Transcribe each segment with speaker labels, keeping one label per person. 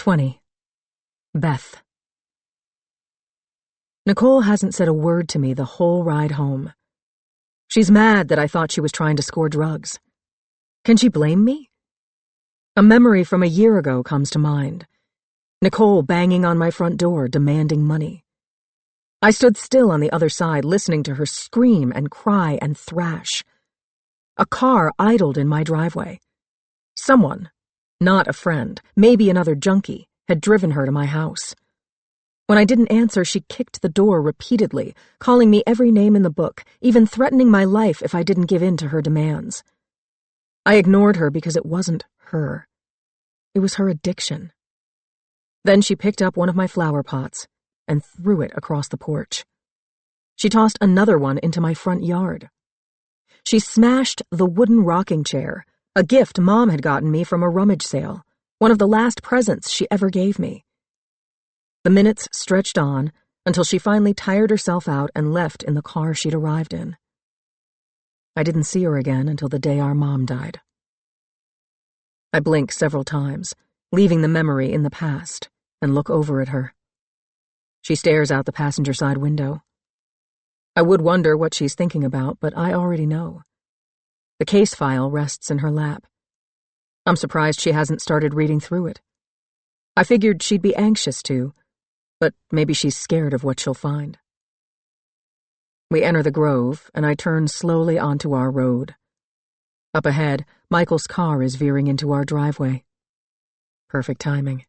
Speaker 1: 20. Beth. Nicole hasn't said a word to me the whole ride home. She's mad that I thought she was trying to score drugs. Can she blame me? A memory from a year ago comes to mind. Nicole banging on my front door, demanding money. I stood still on the other side, listening to her scream and cry and thrash. A car idled in my driveway. Someone, not a friend, maybe another junkie, had driven her to my house. When I didn't answer, she kicked the door repeatedly, calling me every name in the book, even threatening my life if I didn't give in to her demands. I ignored her because it wasn't her. It was her addiction. Then she picked up one of my flower pots and threw it across the porch. She tossed another one into my front yard. She smashed the wooden rocking chair, a gift Mom had gotten me from a rummage sale, one of the last presents she ever gave me. The minutes stretched on until she finally tired herself out and left in the car she'd arrived in. I didn't see her again until the day our mom died. I blink several times, leaving the memory in the past, and look over at her. She stares out the passenger side window. I would wonder what she's thinking about, but I already know. The case file rests in her lap. I'm surprised she hasn't started reading through it. I figured she'd be anxious to, but maybe she's scared of what she'll find. We enter the grove, and I turn slowly onto our road. Up ahead, Michael's car is veering into our driveway. Perfect timing.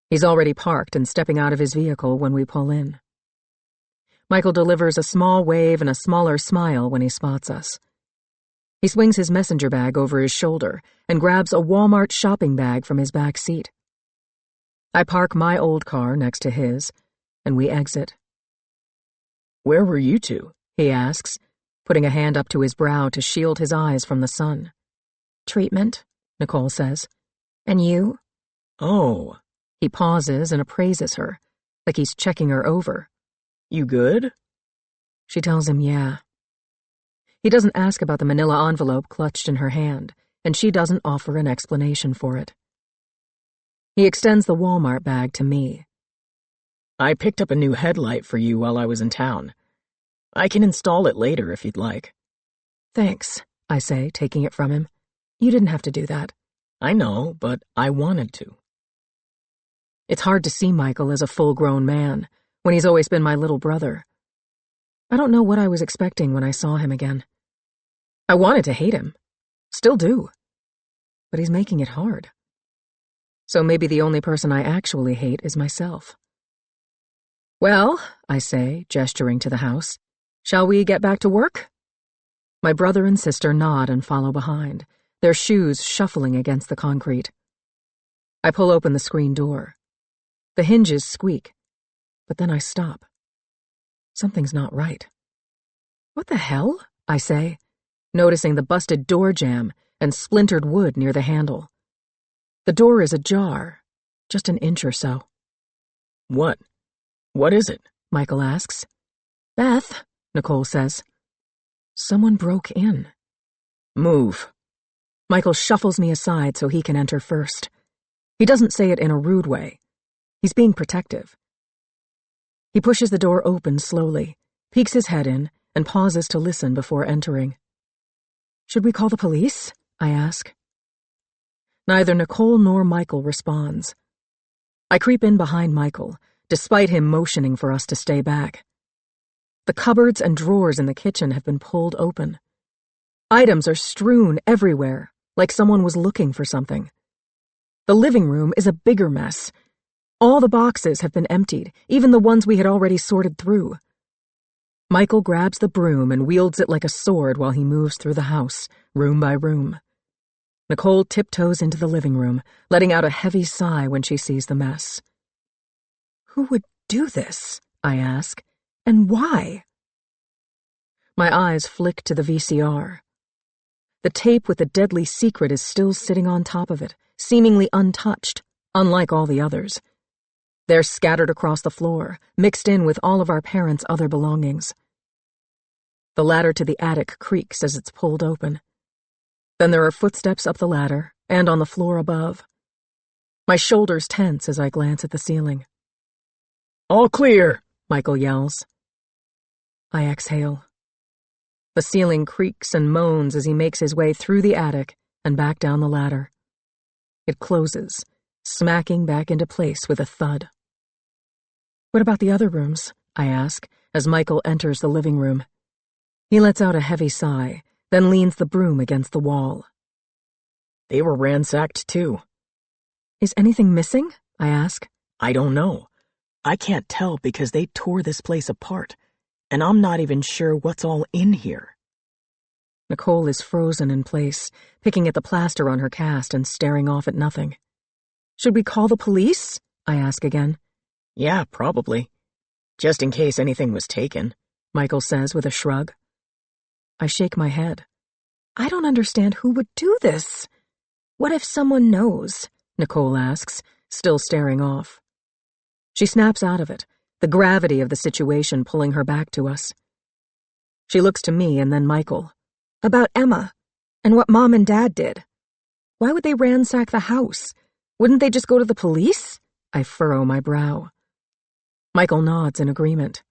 Speaker 1: He's already parked and stepping out of his vehicle when we pull in. Michael delivers a small wave and a smaller smile when he spots us. He swings his messenger bag over his shoulder and grabs a Walmart shopping bag from his back seat. I park my old car next to his, and we exit.
Speaker 2: "Where were you two?"
Speaker 1: he asks, putting a hand up to his brow to shield his eyes from the sun.
Speaker 3: "Treatment,"
Speaker 1: Nicole says.
Speaker 3: "And you?"
Speaker 2: "Oh."
Speaker 1: He pauses and appraises her, like he's checking her over.
Speaker 2: "You good?"
Speaker 1: She tells him yeah. He doesn't ask about the manila envelope clutched in her hand, and she doesn't offer an explanation for it. He extends the Walmart bag to me.
Speaker 2: "I picked up a new headlight for you while I was in town. I can install it later if you'd like."
Speaker 1: "Thanks," I say, taking it from him. "You didn't have to do that."
Speaker 2: "I know, but I wanted to."
Speaker 1: It's hard to see Michael as a full-grown man, when he's always been my little brother. I don't know what I was expecting when I saw him again. I wanted to hate him. Still do. But he's making it hard. So maybe the only person I actually hate is myself. "Well," I say, gesturing to the house, "shall we get back to work?" My brother and sister nod and follow behind, their shoes shuffling against the concrete. I pull open the screen door. The hinges squeak, but then I stop. Something's not right. "What the hell?" I say, noticing the busted door jamb and splintered wood near the handle. The door is ajar, just an inch or so.
Speaker 2: What? What is it?"
Speaker 1: Michael asks. "Beth," Nicole says. Someone broke in.
Speaker 2: "Move."
Speaker 1: Michael shuffles me aside so he can enter first. He doesn't say it in a rude way. He's being protective. He pushes the door open slowly, peeks his head in, and pauses to listen before entering. "Should we call the police?" I ask. Neither Nicole nor Michael responds. I creep in behind Michael, despite him motioning for us to stay back. The cupboards and drawers in the kitchen have been pulled open. Items are strewn everywhere, like someone was looking for something. The living room is a bigger mess. All the boxes have been emptied, even the ones we had already sorted through. Michael grabs the broom and wields it like a sword while he moves through the house, room by room. Nicole tiptoes into the living room, letting out a heavy sigh when she sees the mess. "Who would do this?" I ask. "And why?" My eyes flick to the VCR. The tape with the deadly secret is still sitting on top of it, seemingly untouched, unlike all the others. They're scattered across the floor, mixed in with all of our parents' other belongings. The ladder to the attic creaks as it's pulled open. Then there are footsteps up the ladder and on the floor above. My shoulders tense as I glance at the ceiling.
Speaker 2: All clear,
Speaker 1: Michael yells. I exhale. The ceiling creaks and moans as he makes his way through the attic and back down the ladder. It closes, smacking back into place with a thud. What about the other rooms? I ask, as Michael enters the living room. He lets out a heavy sigh, then leans the broom against the wall.
Speaker 2: They were ransacked too.
Speaker 1: Is anything missing? I ask.
Speaker 2: I don't know. I can't tell because they tore this place apart, and I'm not even sure what's all in here.
Speaker 1: Nicole is frozen in place, picking at the plaster on her cast and staring off at nothing. Should we call the police? I ask again.
Speaker 2: Yeah, probably. Just in case anything was taken,
Speaker 1: Michael says with a shrug. I shake my head. I don't understand who would do this. What if someone knows? Nicole asks, still staring off. She snaps out of it, the gravity of the situation pulling her back to us. She looks to me and then Michael. About Emma, and what Mom and Dad did. Why would they ransack the house? Wouldn't they just go to the police? I furrow my brow. Michael nods in agreement.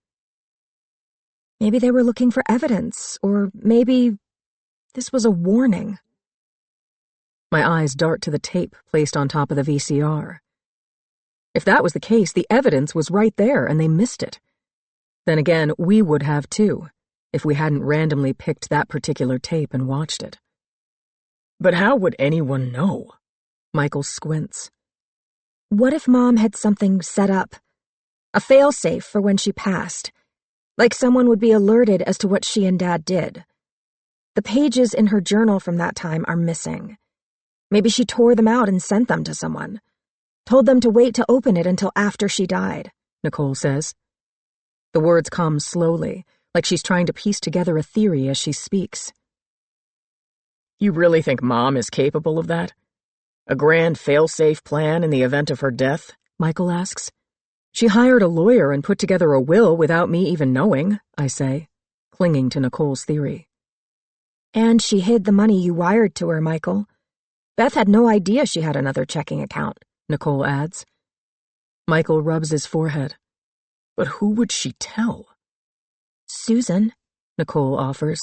Speaker 1: Maybe they were looking for evidence, or maybe this was a warning. My eyes dart to the tape placed on top of the VCR. If that was the case, the evidence was right there and they missed it. Then again, we would have too, if we hadn't randomly picked that particular tape and watched it.
Speaker 2: But how would anyone know?
Speaker 1: Michael squints. What if Mom had something set up? A failsafe for when she passed. Like someone would be alerted as to what she and Dad did. The pages in her journal from that time are missing. Maybe she tore them out and sent them to someone. Told them to wait to open it until after she died, Nicole says. The words come slowly, like she's trying to piece together a theory as she speaks.
Speaker 2: You really think Mom is capable of that? A grand fail-safe plan in the event of her death?
Speaker 1: Michael asks. She hired a lawyer and put together a will without me even knowing, I say, clinging to Nicole's theory. And she hid the money you wired to her, Michael. Beth had no idea she had another checking account, Nicole adds. Michael rubs his forehead.
Speaker 2: But who would she tell?
Speaker 1: Susan, Nicole offers.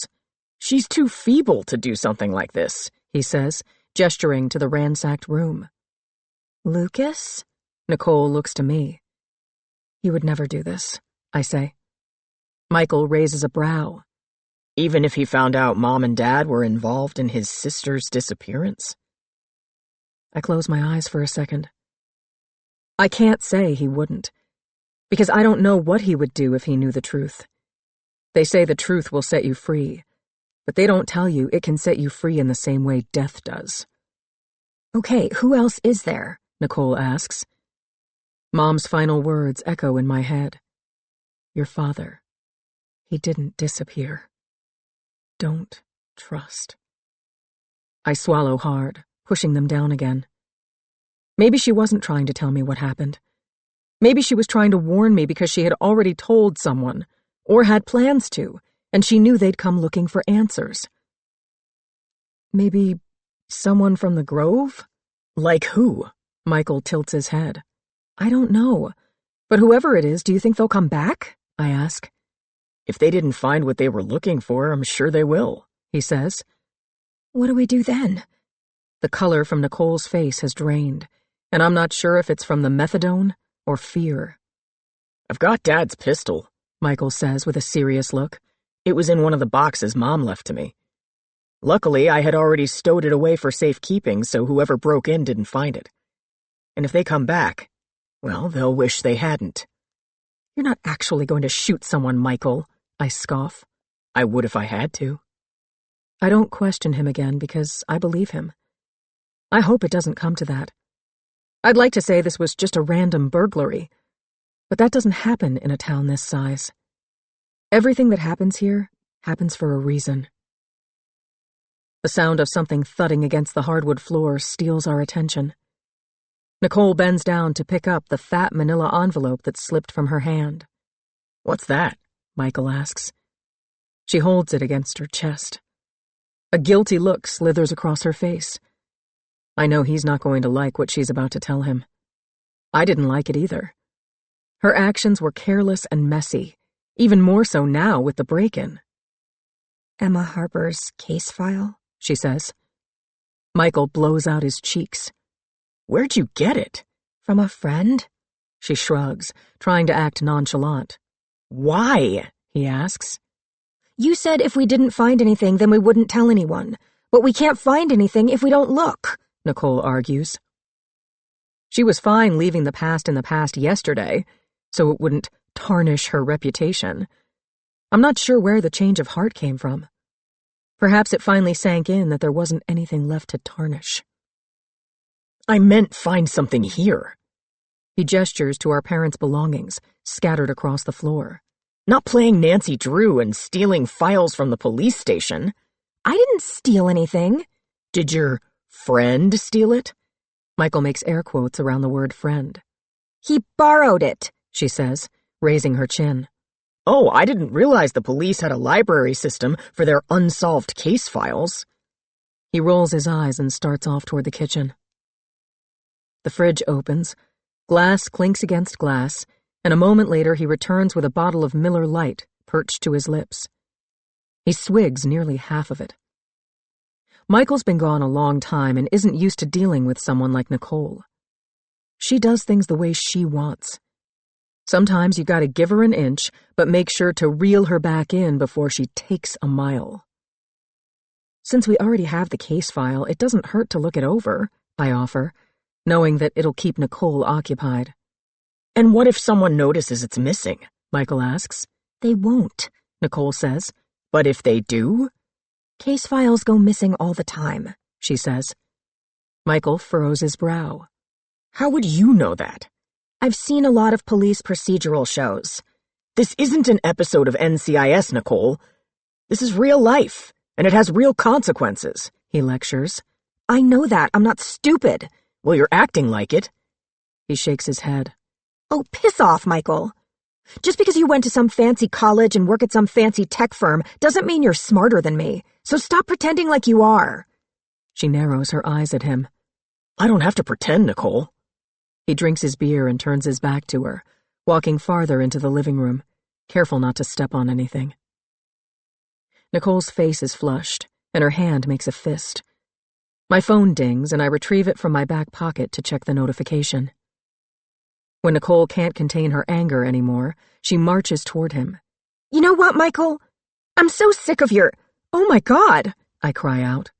Speaker 2: She's too feeble to do something like this, he says, gesturing to the ransacked room.
Speaker 1: Lucas? Nicole looks to me. He would never do this, I say. Michael raises a brow.
Speaker 2: Even if he found out Mom and Dad were involved in his sister's disappearance?
Speaker 1: I close my eyes for a second. I can't say he wouldn't, because I don't know what he would do if he knew the truth. They say the truth will set you free, but they don't tell you it can set you free in the same way death does. Okay, who else is there? Nicole asks. Mom's final words echo in my head. Your father. He didn't disappear. Don't trust. I swallow hard, pushing them down again. Maybe she wasn't trying to tell me what happened. Maybe she was trying to warn me because she had already told someone, or had plans to, and she knew they'd come looking for answers. Maybe someone from the Grove?
Speaker 2: Like who?
Speaker 1: Michael tilts his head. I don't know. But whoever it is, do you think they'll come back? I ask.
Speaker 2: If they didn't find what they were looking for, I'm sure they will, he says.
Speaker 1: What do we do then? The color from Nicole's face has drained, and I'm not sure if it's from the methadone or fear.
Speaker 2: I've got Dad's pistol, Michael says with a serious look. It was in one of the boxes Mom left to me. Luckily, I had already stowed it away for safekeeping, so whoever broke in didn't find it. And if they come back, well, they'll wish they hadn't.
Speaker 1: You're not actually going to shoot someone, Michael, I scoff.
Speaker 2: I would if I had to.
Speaker 1: I don't question him again because I believe him. I hope it doesn't come to that. I'd like to say this was just a random burglary, but that doesn't happen in a town this size. Everything that happens here happens for a reason. The sound of something thudding against the hardwood floor steals our attention. Nicole bends down to pick up the fat manila envelope that slipped from her hand.
Speaker 2: What's that?
Speaker 1: Michael asks. She holds it against her chest. A guilty look slithers across her face. I know he's not going to like what she's about to tell him. I didn't like it either. Her actions were careless and messy, even more so now with the break-in.
Speaker 3: Emma Harper's case file,
Speaker 1: she says. Michael blows out his cheeks.
Speaker 2: Where'd you get it?
Speaker 3: From a friend?
Speaker 1: She shrugs, trying to act nonchalant.
Speaker 2: Why?
Speaker 1: He asks.
Speaker 3: You said if we didn't find anything, then we wouldn't tell anyone. But we can't find anything if we don't look,
Speaker 1: Nicole argues. She was fine leaving the past in the past yesterday, so it wouldn't tarnish her reputation. I'm not sure where the change of heart came from. Perhaps it finally sank in that there wasn't anything left to tarnish.
Speaker 2: I meant find something here.
Speaker 1: He gestures to our parents' belongings, scattered across the floor.
Speaker 2: Not playing Nancy Drew and stealing files from the police station.
Speaker 3: I didn't steal anything.
Speaker 2: Did your friend steal it?
Speaker 1: Michael makes air quotes around the word friend.
Speaker 3: He borrowed it,
Speaker 1: she says, raising her chin.
Speaker 2: Oh, I didn't realize the police had a library system for their unsolved case files.
Speaker 1: He rolls his eyes and starts off toward the kitchen. The fridge opens, glass clinks against glass, and a moment later he returns with a bottle of Miller Lite perched to his lips. He swigs nearly half of it. Michael's been gone a long time and isn't used to dealing with someone like Nicole. She does things the way she wants. Sometimes you gotta give her an inch, but make sure to reel her back in before she takes a mile. Since we already have the case file, it doesn't hurt to look it over, I offer, knowing that it'll keep Nicole occupied.
Speaker 2: And what if someone notices it's missing?
Speaker 1: Michael asks.
Speaker 3: They won't,
Speaker 1: Nicole says.
Speaker 2: But if they do?
Speaker 3: Case files go missing all the time,
Speaker 1: she says. Michael furrows his brow.
Speaker 2: How would you know that?
Speaker 3: I've seen a lot of police procedural shows.
Speaker 2: This isn't an episode of NCIS, Nicole. This is real life, and it has real consequences, he lectures.
Speaker 3: I know that. I'm not stupid.
Speaker 2: Well, you're acting like it.
Speaker 1: He shakes his head.
Speaker 3: Oh, piss off, Michael. Just because you went to some fancy college and work at some fancy tech firm doesn't mean you're smarter than me, so stop pretending like you are.
Speaker 1: She narrows her eyes at him.
Speaker 2: I don't have to pretend, Nicole.
Speaker 1: He drinks his beer and turns his back to her, walking farther into the living room, careful not to step on anything. Nicole's face is flushed, and her hand makes a fist. My phone dings, and I retrieve it from my back pocket to check the notification. When Nicole can't contain her anger anymore, she marches toward him.
Speaker 3: You know what, Michael? I'm so sick of your... Oh my God,
Speaker 1: I cry out.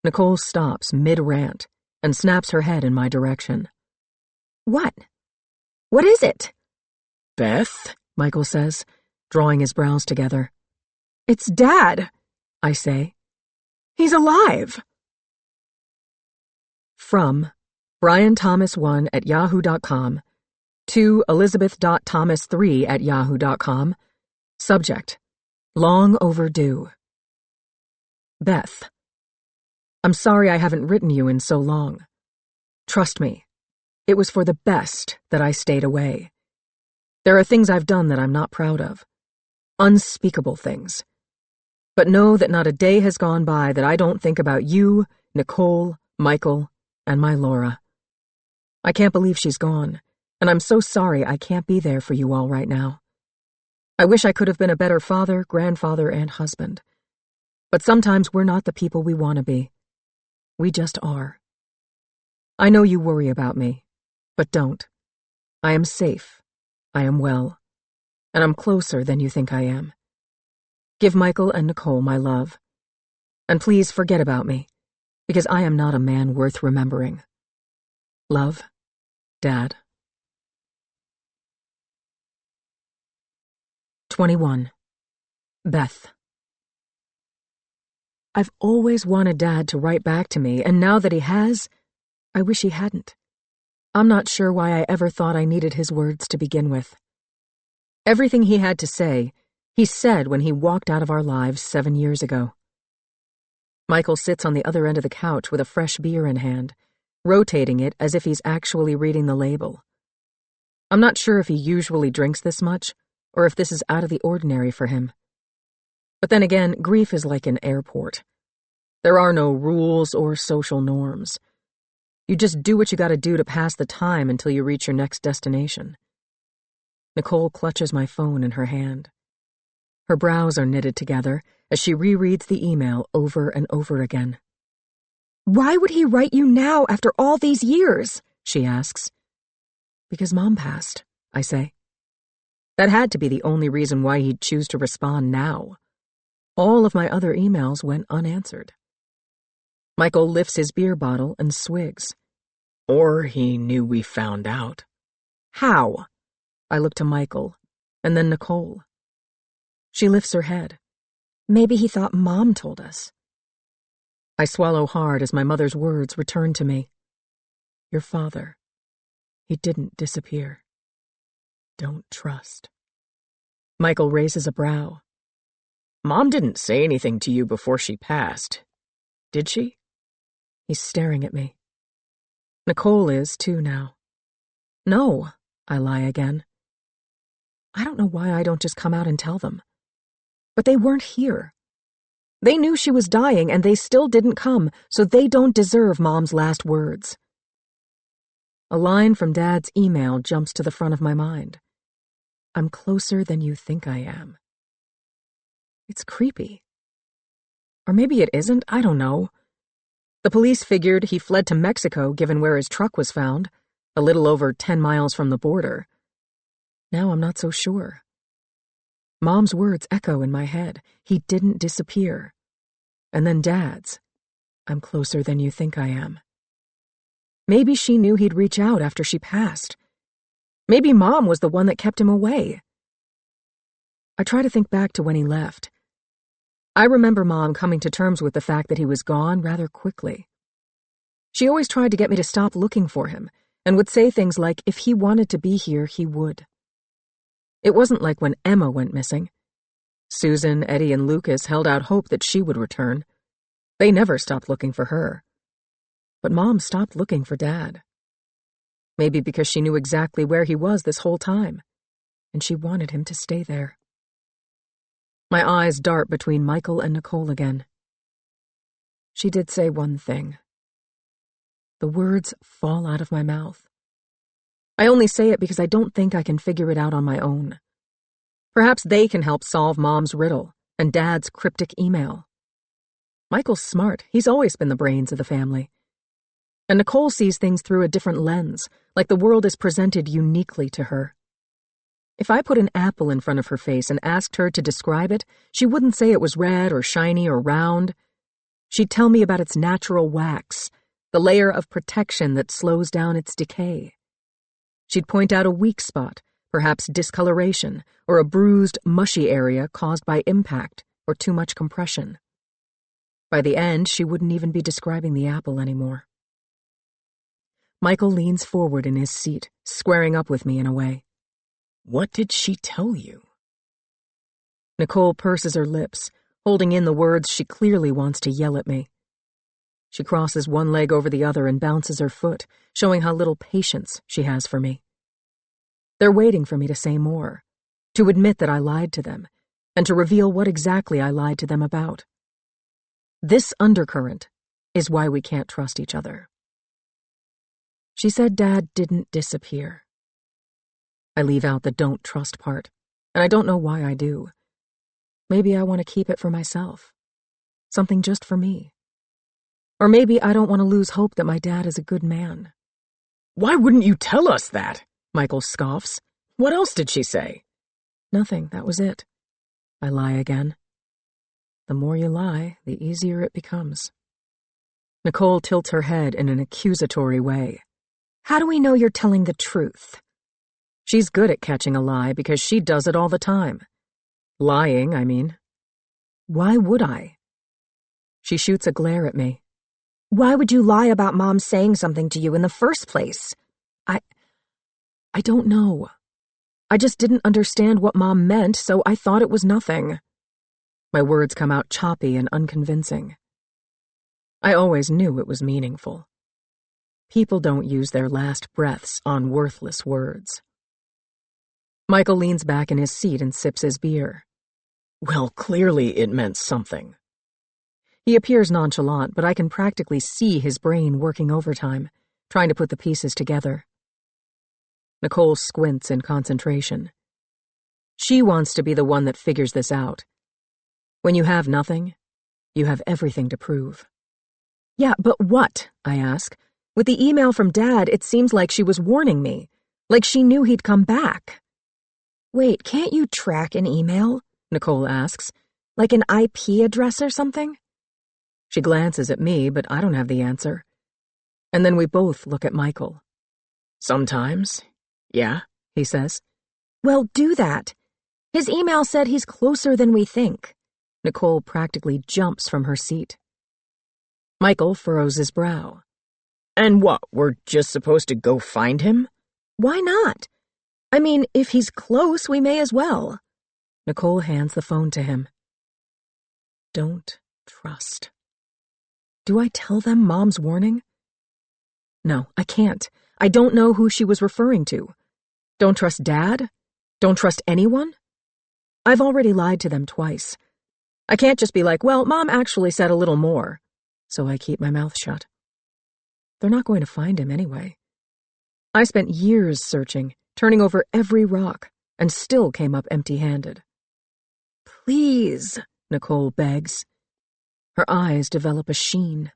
Speaker 1: Nicole stops mid-rant and snaps her head in my direction.
Speaker 3: What? What is it?
Speaker 2: Beth,
Speaker 1: Michael says, drawing his brows together.
Speaker 3: It's Dad,
Speaker 1: I say.
Speaker 3: He's alive.
Speaker 1: From BrianThomas1@yahoo.com to Elizabeth.Thomas3@yahoo.com. Subject: Long overdue. Beth. I'm sorry I haven't written you in so long. Trust me, it was for the best that I stayed away. There are things I've done that I'm not proud of. Unspeakable things. But know that not a day has gone by that I don't think about you, Nicole, Michael, and my Laura. I can't believe she's gone, and I'm so sorry I can't be there for you all right now. I wish I could have been a better father, grandfather, and husband. But sometimes we're not the people we want to be. We just are. I know you worry about me, but don't. I am safe. I am well. And I'm closer than you think I am. Give Michael and Nicole my love. And please forget about me, because I am not a man worth remembering. Love, Dad. 21. Beth. I've always wanted Dad to write back to me, and now that he has, I wish he hadn't. I'm not sure why I ever thought I needed his words to begin with. Everything he had to say, he said when he walked out of our lives 7 years ago. Michael sits on the other end of the couch with a fresh beer in hand, rotating it as if he's actually reading the label. I'm not sure if he usually drinks this much, or if this is out of the ordinary for him. But then again, grief is like an airport. There are no rules or social norms. You just do what you gotta do to pass the time until you reach your next destination. Nicole clutches my phone in her hand. Her brows are knitted together as she rereads the email over and over again.
Speaker 3: Why would he write you now after all these years?
Speaker 1: She asks. Because Mom passed, I say. That had to be the only reason why he'd choose to respond now. All of my other emails went unanswered. Michael lifts his beer bottle and swigs.
Speaker 2: Or he knew we found out.
Speaker 1: How? I look to Michael, and then Nicole. She lifts her head.
Speaker 3: Maybe he thought Mom told us.
Speaker 1: I swallow hard as my mother's words return to me. Your father. He didn't disappear. Don't trust. Michael raises a brow.
Speaker 2: Mom didn't say anything to you before she passed, did she?
Speaker 1: He's staring at me. Nicole is, too, now. No, I lie again. I don't know why I don't just come out and tell them. But they weren't here. They knew she was dying, and they still didn't come, so they don't deserve Mom's last words. A line from Dad's email jumps to the front of my mind. I'm closer than you think I am. It's creepy. Or maybe it isn't, I don't know. The police figured he fled to Mexico given where his truck was found, a little over 10 miles from the border. Now I'm not so sure. Mom's words echo in my head. He didn't disappear. And then Dad's. I'm closer than you think I am. Maybe she knew he'd reach out after she passed. Maybe Mom was the one that kept him away. I try to think back to when he left. I remember Mom coming to terms with the fact that he was gone rather quickly. She always tried to get me to stop looking for him, and would say things like if he wanted to be here, he would. It wasn't like when Emma went missing. Susan, Eddie, and Lucas held out hope that she would return. They never stopped looking for her. But Mom stopped looking for Dad. Maybe because she knew exactly where he was this whole time, and she wanted him to stay there. My eyes dart between Michael and Nicole again. She did say one thing. The words fall out of my mouth. I only say it because I don't think I can figure it out on my own. Perhaps they can help solve Mom's riddle and Dad's cryptic email. Michael's smart. He's always been the brains of the family. And Nicole sees things through a different lens, like the world is presented uniquely to her. If I put an apple in front of her face and asked her to describe it, she wouldn't say it was red or shiny or round. She'd tell me about its natural wax, the layer of protection that slows down its decay. She'd point out a weak spot, perhaps discoloration, or a bruised, mushy area caused by impact or too much compression. By the end, she wouldn't even be describing the apple anymore. Michael leans forward in his seat, squaring up with me in a way.
Speaker 2: What did she tell you?
Speaker 1: Nicole purses her lips, holding in the words she clearly wants to yell at me. She crosses one leg over the other and bounces her foot, showing how little patience she has for me. They're waiting for me to say more, to admit that I lied to them, and to reveal what exactly I lied to them about. This undercurrent is why we can't trust each other. She said Dad didn't disappear. I leave out the don't trust part, and I don't know why I do. Maybe I want to keep it for myself. Something just for me. Or maybe I don't want to lose hope that my dad is a good man.
Speaker 2: Why wouldn't you tell us that? Michael scoffs. What else did she say?
Speaker 1: Nothing, that was it. I lie again. The more you lie, the easier it becomes. Nicole tilts her head in an accusatory way.
Speaker 3: How do we know you're telling the truth?
Speaker 1: She's good at catching a lie because she does it all the time. Lying, I mean. Why would I? She shoots a glare at me.
Speaker 3: Why would you lie about Mom saying something to you in the first place?
Speaker 1: I don't know. I just didn't understand what Mom meant, so I thought it was nothing. My words come out choppy and unconvincing. I always knew it was meaningful. People don't use their last breaths on worthless words. Michael leans back in his seat and sips his beer.
Speaker 2: Well, clearly it meant something.
Speaker 1: He appears nonchalant, but I can practically see his brain working overtime, trying to put the pieces together. Nicole squints in concentration. She wants to be the one that figures this out. When you have nothing, you have everything to prove. Yeah, but what? I ask. With the email from Dad, it seems like she was warning me, like she knew he'd come back. Wait, can't you track an email? Nicole asks. Like an IP address or something? She glances at me, but I don't have the answer. And then we both look at Michael.
Speaker 2: Sometimes, yeah,
Speaker 1: he says. Well, do that. His email said he's closer than we think. Nicole practically jumps from her seat. Michael furrows his brow.
Speaker 2: And what, we're just supposed to go find him?
Speaker 1: Why not? I mean, if he's close, we may as well. Nicole hands the phone to him. Don't trust. Do I tell them Mom's warning? No, I can't. I don't know who she was referring to. Don't trust Dad? Don't trust anyone? I've already lied to them twice. I can't just be like, well, Mom actually said a little more. So I keep my mouth shut. They're not going to find him anyway. I spent years searching, turning over every rock, and still came up empty-handed. Please, Nicole begs. Her eyes develop a sheen.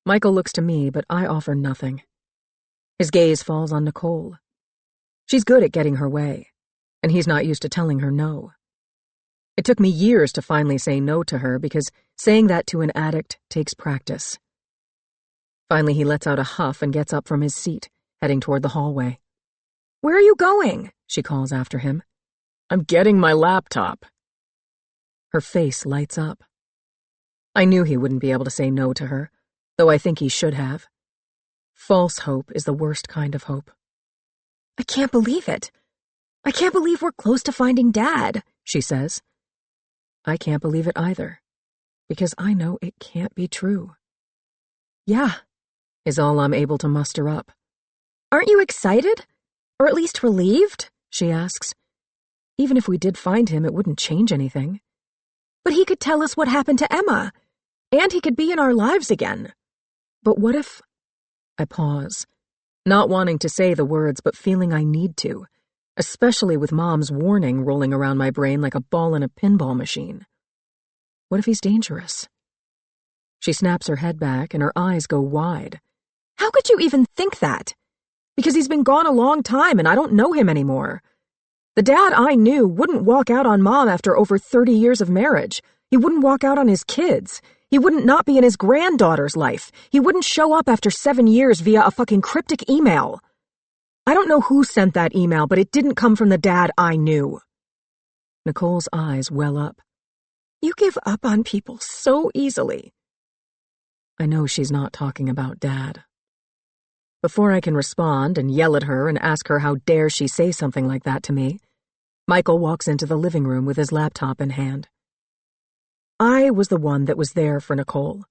Speaker 1: Michael looks to me, but I offer nothing. His gaze falls on Nicole. She's good at getting her way, and he's not used to telling her no. It took me years to finally say no to her because saying that to an addict takes practice. Finally, he lets out a huff and gets up from his seat, heading toward the hallway. Where are you going? She calls after him.
Speaker 2: I'm getting my laptop.
Speaker 1: Her face lights up. I knew he wouldn't be able to say no to her, though I think he should have. False hope is the worst kind of hope. I can't believe it. I can't believe we're close to finding Dad, she says. I can't believe it either, because I know it can't be true. Yeah, is all I'm able to muster up. Aren't you excited? Or at least relieved? She asks. Even if we did find him, it wouldn't change anything. But he could tell us what happened to Emma, and he could be in our lives again. But what if... I pause, not wanting to say the words, but feeling I need to, especially with Mom's warning rolling around my brain like a ball in a pinball machine. What if he's dangerous? She snaps her head back and her eyes go wide. How could you even think that? Because he's been gone a long time and I don't know him anymore. The Dad I knew wouldn't walk out on Mom after over 30 years of marriage. He wouldn't walk out on his kids. He wouldn't not be in his granddaughter's life. He wouldn't show up after 7 years via a fucking cryptic email. I don't know who sent that email, but it didn't come from the Dad I knew. Nicole's eyes well up. You give up on people so easily. I know she's not talking about Dad. Before I can respond and yell at her and ask her how dare she say something like that to me, Michael walks into the living room with his laptop in hand. I was the one that was there for Nicole.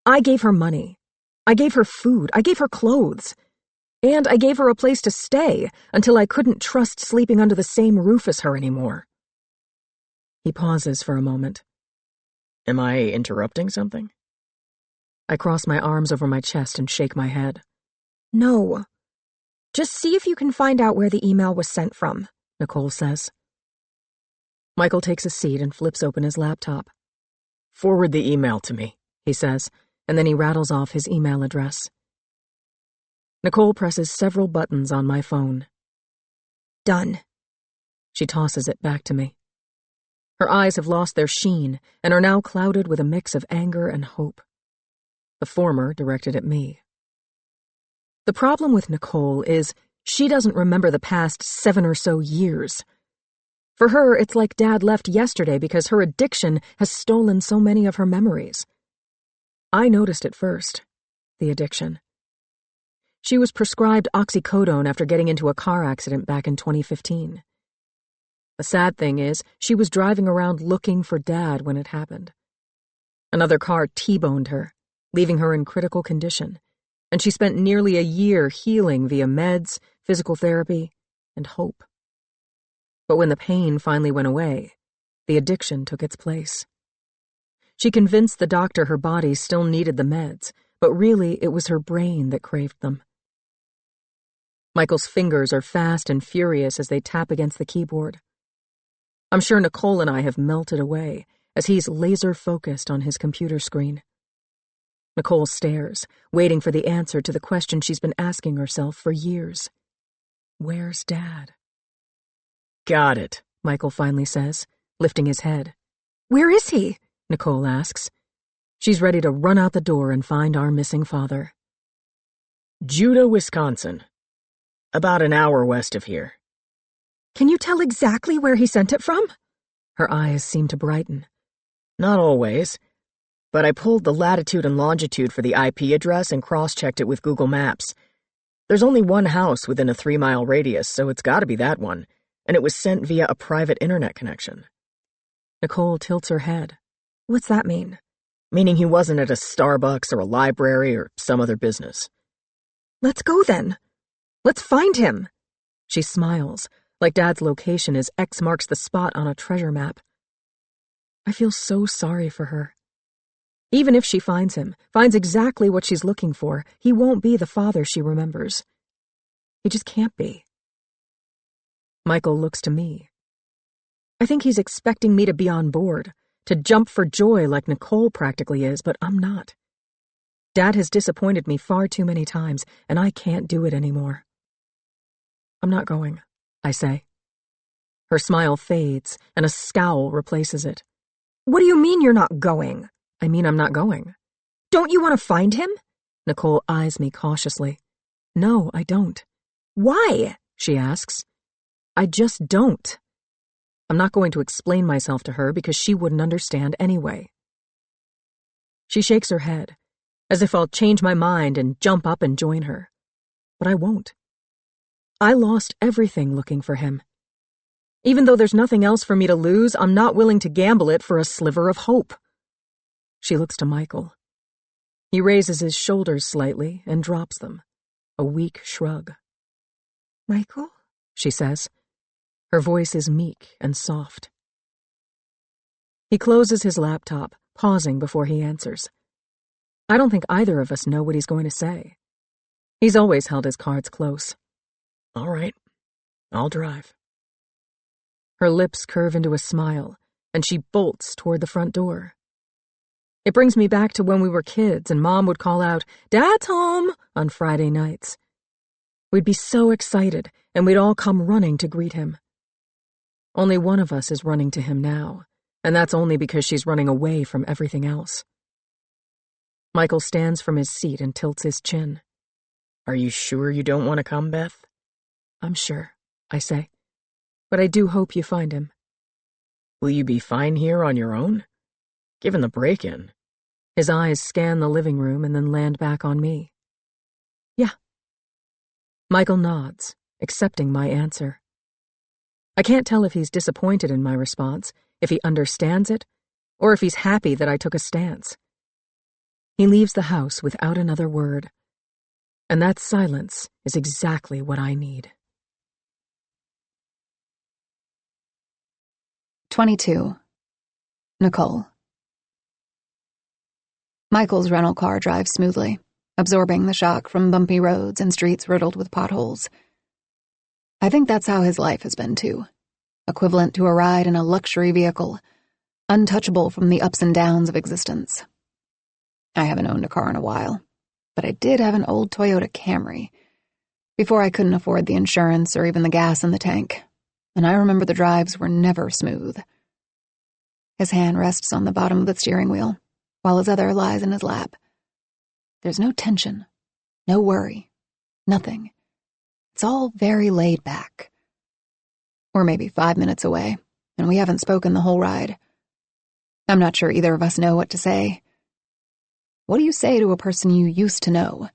Speaker 1: I gave her money. I gave her food. I gave her clothes. And I gave her a place to stay until I couldn't trust sleeping under the same roof as her anymore. He pauses for a moment.
Speaker 2: Am I interrupting something?
Speaker 1: I cross my arms over my chest and shake my head. No. Just see if you can find out where the email was sent from, Nicole says. Michael takes a seat and flips open his laptop.
Speaker 2: Forward the email to me,
Speaker 1: he says, and then he rattles off his email address. Nicole presses several buttons on my phone. Done. She tosses it back to me. Her eyes have lost their sheen and are now clouded with a mix of anger and hope. The former directed at me. The problem with Nicole is she doesn't remember the past 7 or so years. For her, it's like Dad left yesterday because her addiction has stolen so many of her memories. I noticed it first, the addiction. She was prescribed oxycodone after getting into a car accident back in 2015. The sad thing is, she was driving around looking for Dad when it happened. Another car T-boned her, leaving her in critical condition, and she spent nearly a year healing via meds, physical therapy, and hope. But when the pain finally went away, the addiction took its place. She convinced the doctor her body still needed the meds, but really it was her brain that craved them. Michael's fingers are fast and furious as they tap against the keyboard. I'm sure Nicole and I have melted away as he's laser-focused on his computer screen. Nicole stares, waiting for the answer to the question she's been asking herself for years. Where's Dad?
Speaker 2: Got it,
Speaker 1: Michael finally says, lifting his head.
Speaker 3: Where is he?
Speaker 1: Nicole asks. She's ready to run out the door and find our missing father.
Speaker 2: Judah, Wisconsin. About an hour west of here.
Speaker 3: Can you tell exactly where he sent it from?
Speaker 1: Her eyes seem to brighten.
Speaker 2: Not always, but I pulled the latitude and longitude for the IP address and cross-checked it with Google Maps. There's only one house within a 3-mile radius, so it's gotta be that one, and it was sent via a private internet connection.
Speaker 1: Nicole tilts her head.
Speaker 3: What's that mean?
Speaker 2: Meaning he wasn't at a Starbucks or a library or some other business.
Speaker 3: Let's go then. Let's find him.
Speaker 1: She smiles, like Dad's location is X marks the spot on a treasure map. I feel so sorry for her. Even if she finds him, finds exactly what she's looking for, he won't be the father she remembers. He just can't be. Michael looks to me. I think he's expecting me to be on board, to jump for joy like Nicole practically is, but I'm not. Dad has disappointed me far too many times, and I can't do it anymore. I'm not going, I say. Her smile fades, and a scowl replaces it.
Speaker 3: What do you mean you're not going?
Speaker 1: I mean I'm not going.
Speaker 3: Don't you want to find him?
Speaker 1: Nicole eyes me cautiously. No, I don't.
Speaker 3: Why?
Speaker 1: She asks. I just don't. I'm not going to explain myself to her because she wouldn't understand anyway. She shakes her head, as if I'll change my mind and jump up and join her. But I won't. I lost everything looking for him. Even though there's nothing else for me to lose, I'm not willing to gamble it for a sliver of hope. She looks to Michael. He raises his shoulders slightly and drops them, a weak shrug.
Speaker 3: Michael?
Speaker 1: She says. Her voice is meek and soft. He closes his laptop, pausing before he answers. I don't think either of us know what he's going to say. He's always held his cards close.
Speaker 2: All right, I'll drive.
Speaker 1: Her lips curve into a smile, and she bolts toward the front door. It brings me back to when we were kids and Mom would call out, "Dad's home," on Friday nights. We'd be so excited, and we'd all come running to greet him. Only one of us is running to him now, and that's only because she's running away from everything else. Michael stands from his seat and tilts his chin.
Speaker 2: Are you sure you don't want to come, Beth?
Speaker 1: I'm sure, I say. But I do hope you find him.
Speaker 2: Will you be fine here on your own? Given the break-in.
Speaker 1: His eyes scan the living room and then land back on me. Yeah. Michael nods, accepting my answer. I can't tell if he's disappointed in my response, if he understands it, or if he's happy that I took a stance. He leaves the house without another word, and that silence is exactly what I need.
Speaker 4: 22. Nicole. Michael's rental car drives smoothly, absorbing the shock from bumpy roads and streets riddled with potholes. I think that's how his life has been, too. Equivalent to a ride in a luxury vehicle, untouchable from the ups and downs of existence. I haven't owned a car in a while, but I did have an old Toyota Camry. Before I couldn't afford the insurance or even the gas in the tank, and I remember the drives were never smooth. His hand rests on the bottom of the steering wheel, while his other lies in his lap. There's no tension, no worry, nothing. It's all very laid back. We're maybe 5 minutes away, and we haven't spoken the whole ride. I'm not sure either of us know what to say. What do you say to a person you used to know?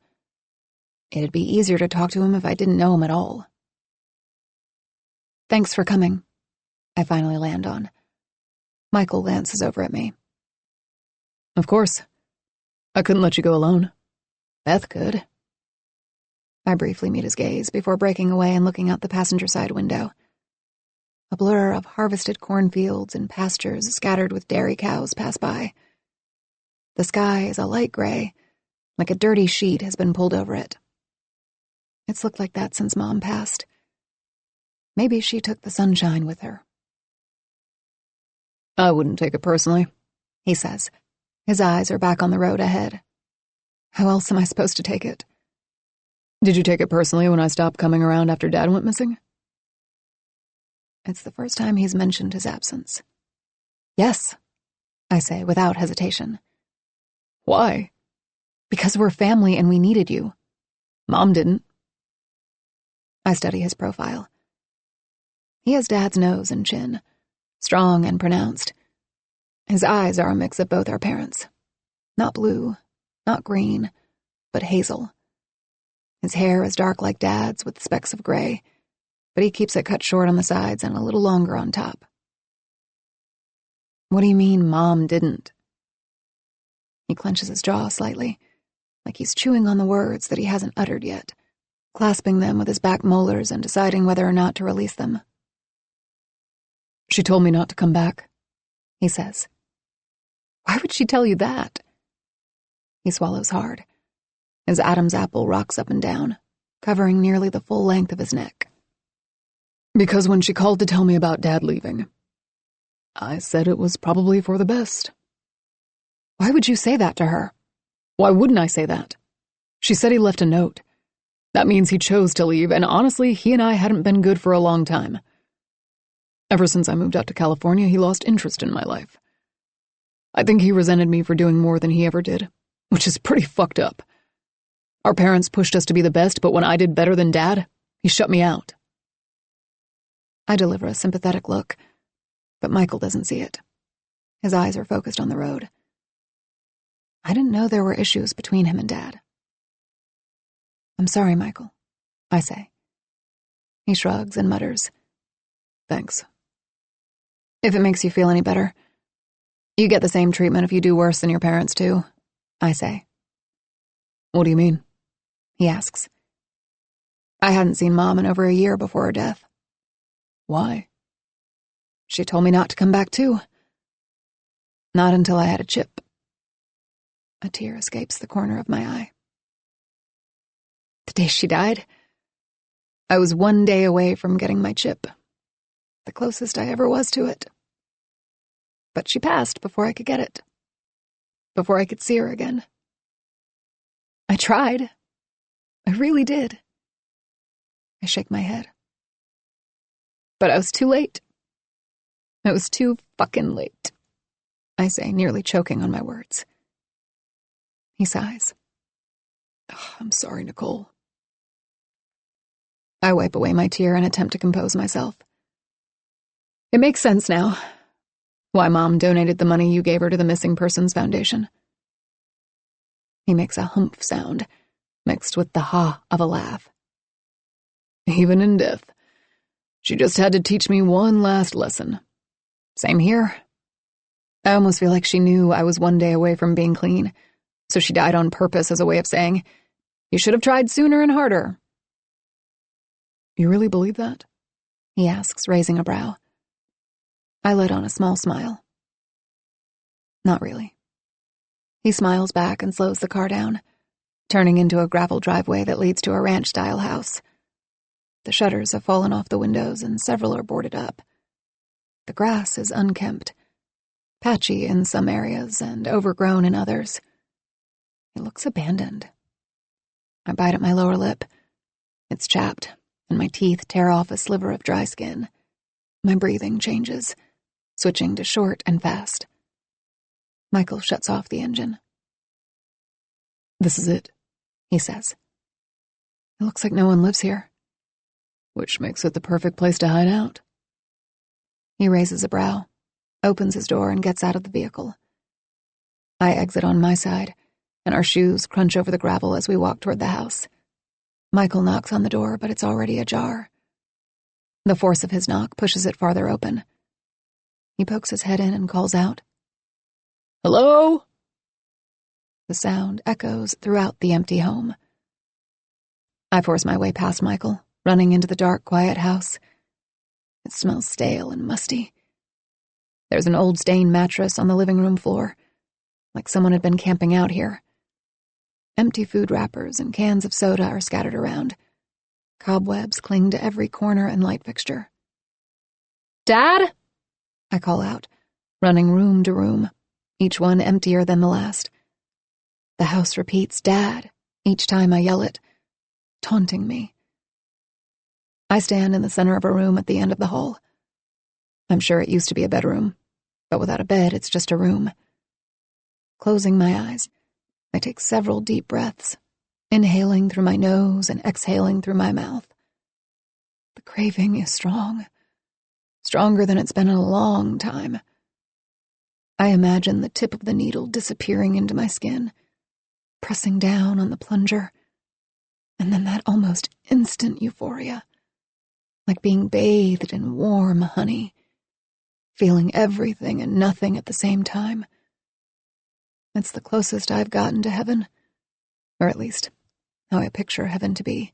Speaker 4: It'd be easier to talk to him if I didn't know him at all. Thanks for coming, I finally land on. Michael glances over at me. Of course. I couldn't let you go alone. Beth could. I briefly meet his gaze before breaking away and looking out the passenger side window. A blur of harvested cornfields and pastures scattered with dairy cows pass by, The sky is a light gray, like a dirty sheet has been pulled over it. It's looked like that since Mom passed. Maybe she took the sunshine with her.
Speaker 2: I wouldn't take it personally,
Speaker 4: he says. His eyes are back on the road ahead. How else am I supposed to take it?
Speaker 2: Did you take it personally when I stopped coming around after Dad went missing?
Speaker 4: It's the first time he's mentioned his absence. Yes, I say without hesitation.
Speaker 2: Why?
Speaker 4: Because we're family and we needed you.
Speaker 2: Mom didn't.
Speaker 4: I study his profile. He has Dad's nose and chin, strong and pronounced. His eyes are a mix of both our parents. Not blue, not green, but hazel. His hair is dark like Dad's with specks of gray, but he keeps it cut short on the sides and a little longer on top. What do you mean, Mom didn't? He clenches his jaw slightly, like he's chewing on the words that he hasn't uttered yet, clasping them with his back molars and deciding whether or not to release them.
Speaker 2: She told me not to come back,
Speaker 4: he says. Why would she tell you that? He swallows hard. His Adam's apple rocks up and down, covering nearly the full length of his neck.
Speaker 2: Because when she called to tell me about Dad leaving, I said it was probably for the best.
Speaker 4: Why would you say that to her?
Speaker 2: Why wouldn't I say that? She said he left a note. That means he chose to leave, and honestly, he and I hadn't been good for a long time. Ever since I moved out to California, he lost interest in my life. I think he resented me for doing more than he ever did, which is pretty fucked up. Our parents pushed us to be the best, but when I did better than Dad, he shut me out.
Speaker 4: I deliver a sympathetic look, but Michael doesn't see it. His eyes are focused on the road. I didn't know there were issues between him and Dad. I'm sorry, Michael, I say. He shrugs and mutters,
Speaker 2: Thanks.
Speaker 4: If it makes you feel any better, you get the same treatment if you do worse than your parents too, I say.
Speaker 2: What do you mean?
Speaker 4: He asks. I hadn't seen Mom in over a year before her death.
Speaker 2: Why?
Speaker 4: She told me not to come back too. Not until I had a chip. A tear escapes the corner of my eye. The day she died, I was 1 day away from getting my chip. The closest I ever was to it. But she passed before I could get it. Before I could see her again. I tried. I really did. I shake my head. But I was too late. I was too fucking late, I say, nearly choking on my words. He sighs.
Speaker 2: I'm sorry, Nicole.
Speaker 4: I wipe away my tear and attempt to compose myself. It makes sense now. Why Mom donated the money you gave her to the Missing Persons Foundation. He makes a humph sound, mixed with the ha of a laugh.
Speaker 2: Even in death, she just had to teach me one last lesson.
Speaker 4: Same here. I almost feel like she knew I was 1 day away from being clean, so she died on purpose as a way of saying, you should have tried sooner and harder.
Speaker 2: You really believe that?
Speaker 4: He asks, raising a brow. I let on a small smile. Not really. He smiles back and slows the car down, turning into a gravel driveway that leads to a ranch-style house. The shutters have fallen off the windows and several are boarded up. The grass is unkempt, patchy in some areas and overgrown in others. It looks abandoned. I bite at my lower lip. It's chapped, and my teeth tear off a sliver of dry skin. My breathing changes, switching to short and fast. Michael shuts off the engine.
Speaker 2: This is it,
Speaker 4: he says. It looks like no one lives here.
Speaker 2: Which makes it the perfect place to hide out.
Speaker 4: He raises a brow, opens his door, and gets out of the vehicle. I exit on my side, and our shoes crunch over the gravel as we walk toward the house. Michael knocks on the door, but it's already ajar. The force of his knock pushes it farther open. He pokes his head in and calls out,
Speaker 2: Hello?
Speaker 4: The sound echoes throughout the empty home. I force my way past Michael, running into the dark, quiet house. It smells stale and musty. There's an old stained mattress on the living room floor, like someone had been camping out here. Empty food wrappers and cans of soda are scattered around. Cobwebs cling to every corner and light fixture. "Dad?" I call out, running room to room, each one emptier than the last. The house repeats "Dad" each time I yell it, taunting me. I stand in the center of a room at the end of the hall. I'm sure it used to be a bedroom, but without a bed, it's just a room. Closing my eyes, I take several deep breaths, inhaling through my nose and exhaling through my mouth. The craving is strong, stronger than it's been in a long time. I imagine the tip of the needle disappearing into my skin, pressing down on the plunger, and then that almost instant euphoria, like being bathed in warm honey, feeling everything and nothing at the same time. It's the closest I've gotten to heaven, or at least how I picture heaven to be.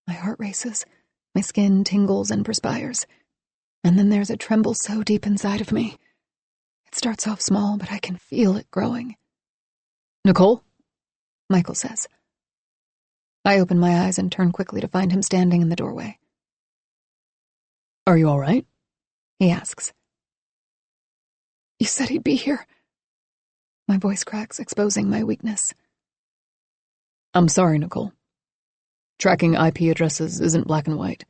Speaker 4: My heart races, my skin tingles and perspires, and then there's a tremble so deep inside of me. It starts off small, but I can feel it growing. "Nicole?" Michael says. I open my eyes and turn quickly to find him standing in the doorway. "Are you all right?" he asks. "You said he'd be here." My voice cracks, exposing my weakness. "I'm sorry, Nicole. Tracking IP addresses isn't black and white.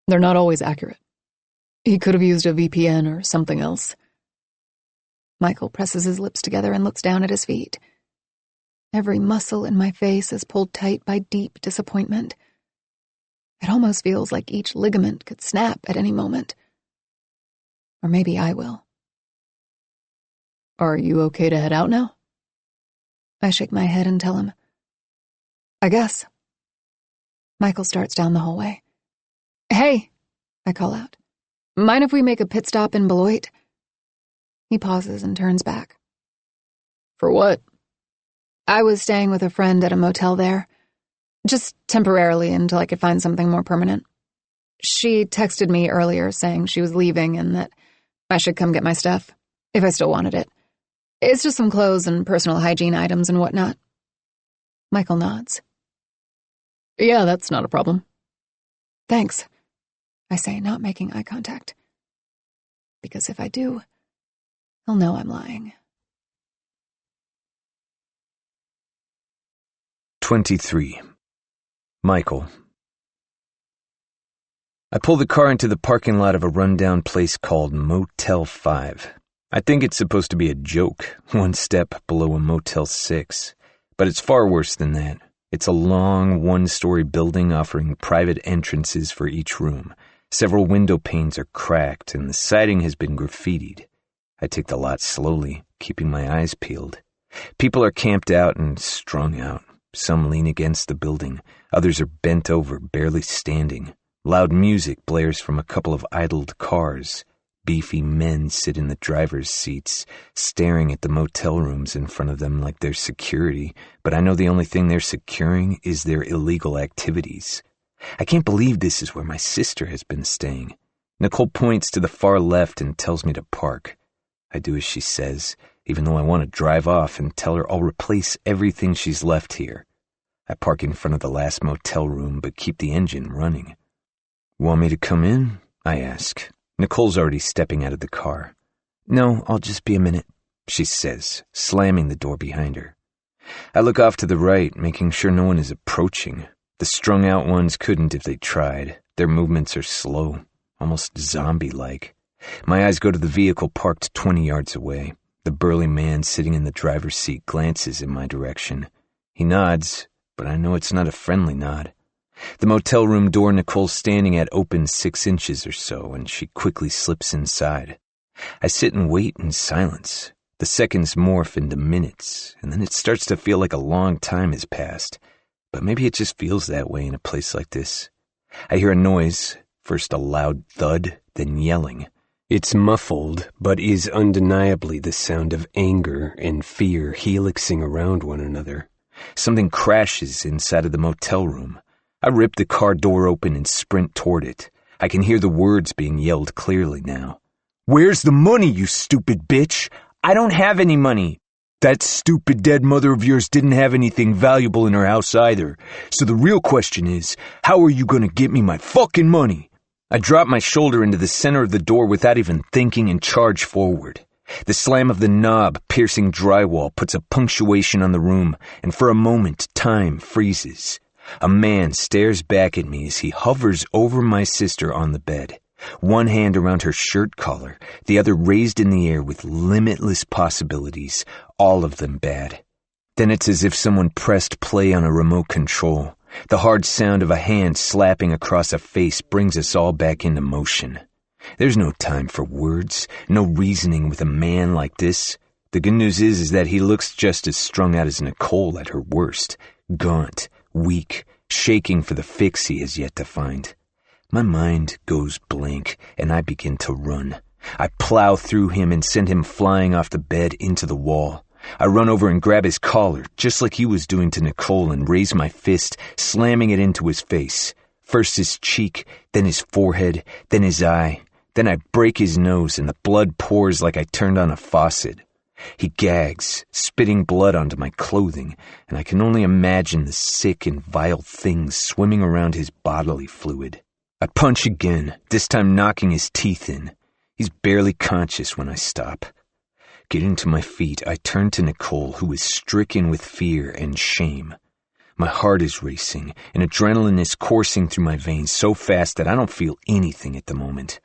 Speaker 4: They're not always accurate. He could have used a VPN or something else." Michael presses his lips together and looks down at his feet. Every muscle in my face is pulled tight by deep disappointment. It almost feels like each ligament could snap at any moment. Or maybe I will. "Are you okay to head out now?" I shake my head and tell him, "I guess." Michael starts down the hallway. "Hey," I call out. "Mind if we make a pit stop in Beloit?" He pauses and turns back. "For what?" "I was staying with a friend at a motel there. Just temporarily until I could find something more permanent. She texted me earlier saying she was leaving and that I should come get my stuff, if I still wanted it. It's just some clothes and personal hygiene items and whatnot." Michael nods. "Yeah, that's not a problem." "Thanks," I say, not making eye contact. Because if I do, he'll know I'm lying.
Speaker 5: 23. Michael. I pull the car into the parking lot of a rundown place called Motel 5. I think it's supposed to be a joke, one step below a Motel 6. But it's far worse than that. It's a long, one-story building offering private entrances for each room. Several window panes are cracked, and the siding has been graffitied. I take the lot slowly, keeping my eyes peeled. People are camped out and strung out. Some lean against the building. Others are bent over, barely standing. Loud music blares from a couple of idled cars. Beefy men sit in the driver's seats, staring at the motel rooms in front of them like they're security, but I know the only thing they're securing is their illegal activities. I can't believe this is where my sister has been staying. Nicole points to the far left and tells me to park. I do as she says, even though I want to drive off and tell her I'll replace everything she's left here. I park in front of the last motel room, but keep the engine running. "Want me to come in?" I ask. Nicole's already stepping out of the car. "No, I'll just be a minute," she says, slamming the door behind her. I look off to the right, making sure no one is approaching. The strung-out ones couldn't if they tried. Their movements are slow, almost zombie-like. My eyes go to the vehicle parked 20 yards away. The burly man sitting in the driver's seat glances in my direction. He nods, but I know it's not a friendly nod. The motel room door Nicole's standing at opens 6 inches or so, and she quickly slips inside. I sit and wait in silence. The seconds morph into minutes, and then it starts to feel like a long time has passed. But maybe it just feels that way in a place like this. I hear a noise, first a loud thud, then yelling. It's muffled, but is undeniably the sound of anger and fear helixing around one another. Something crashes inside of the motel room. I rip the car door open and sprint toward it. I can hear the words being yelled clearly now. "Where's the money, you stupid bitch? I don't have any money. That stupid dead mother of yours didn't have anything valuable in her house either. So the real question is, how are you gonna get me my fucking money? I dropped my shoulder into the center of the door without even thinking and charged forward. The slam of the knob piercing drywall puts a punctuation on the room, and for a moment time freezes. A man stares back at me as he hovers over my sister on the bed, one hand around her shirt collar, the other raised in the air with limitless possibilities, all of them bad. Then it's as if someone pressed play on a remote control. The hard sound of a hand slapping across a face brings us all back into motion. There's no time for words, no reasoning with a man like this. The good news is that he looks just as strung out as Nicole at her worst, gaunt, weak, shaking for the fix he has yet to find. My mind goes blank, and I begin to run. I plow through him and send him flying off the bed into the wall. I run over and grab his collar, just like he was doing to Nicole, and raise my fist, slamming it into his face. First his cheek, then his forehead, then his eye. Then I break his nose, and the blood pours like I turned on a faucet. He gags, spitting blood onto my clothing, and I can only imagine the sick and vile things swimming around his bodily fluid. I punch again, this time knocking his teeth in. He's barely conscious when I stop. Getting to my feet, I turn to Nicole, who is stricken with fear and shame. My heart is racing, and adrenaline is coursing through my veins so fast that I don't feel anything at the moment.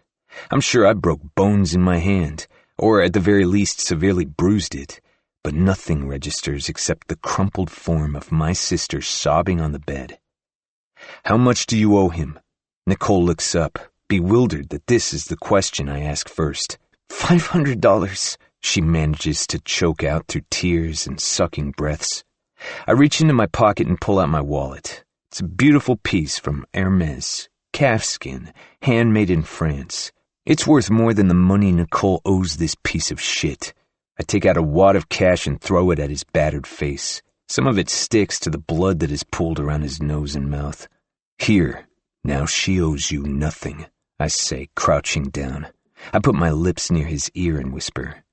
Speaker 5: I'm sure I broke bones in my hand, or at the very least severely bruised it, but nothing registers except the crumpled form of my sister sobbing on the bed. How much do you owe him? Nicole looks up, bewildered that this is the question I ask first. $500, she manages to choke out through tears and sucking breaths. I reach into my pocket and pull out my wallet. It's a beautiful piece from Hermes, calfskin, handmade in France. It's worth more than the money Nicole owes this piece of shit. I take out a wad of cash and throw it at his battered face. Some of it sticks to the blood that is pooled around his nose and mouth. Here, now she owes you nothing, I say, crouching down. I put my lips near his ear and whisper,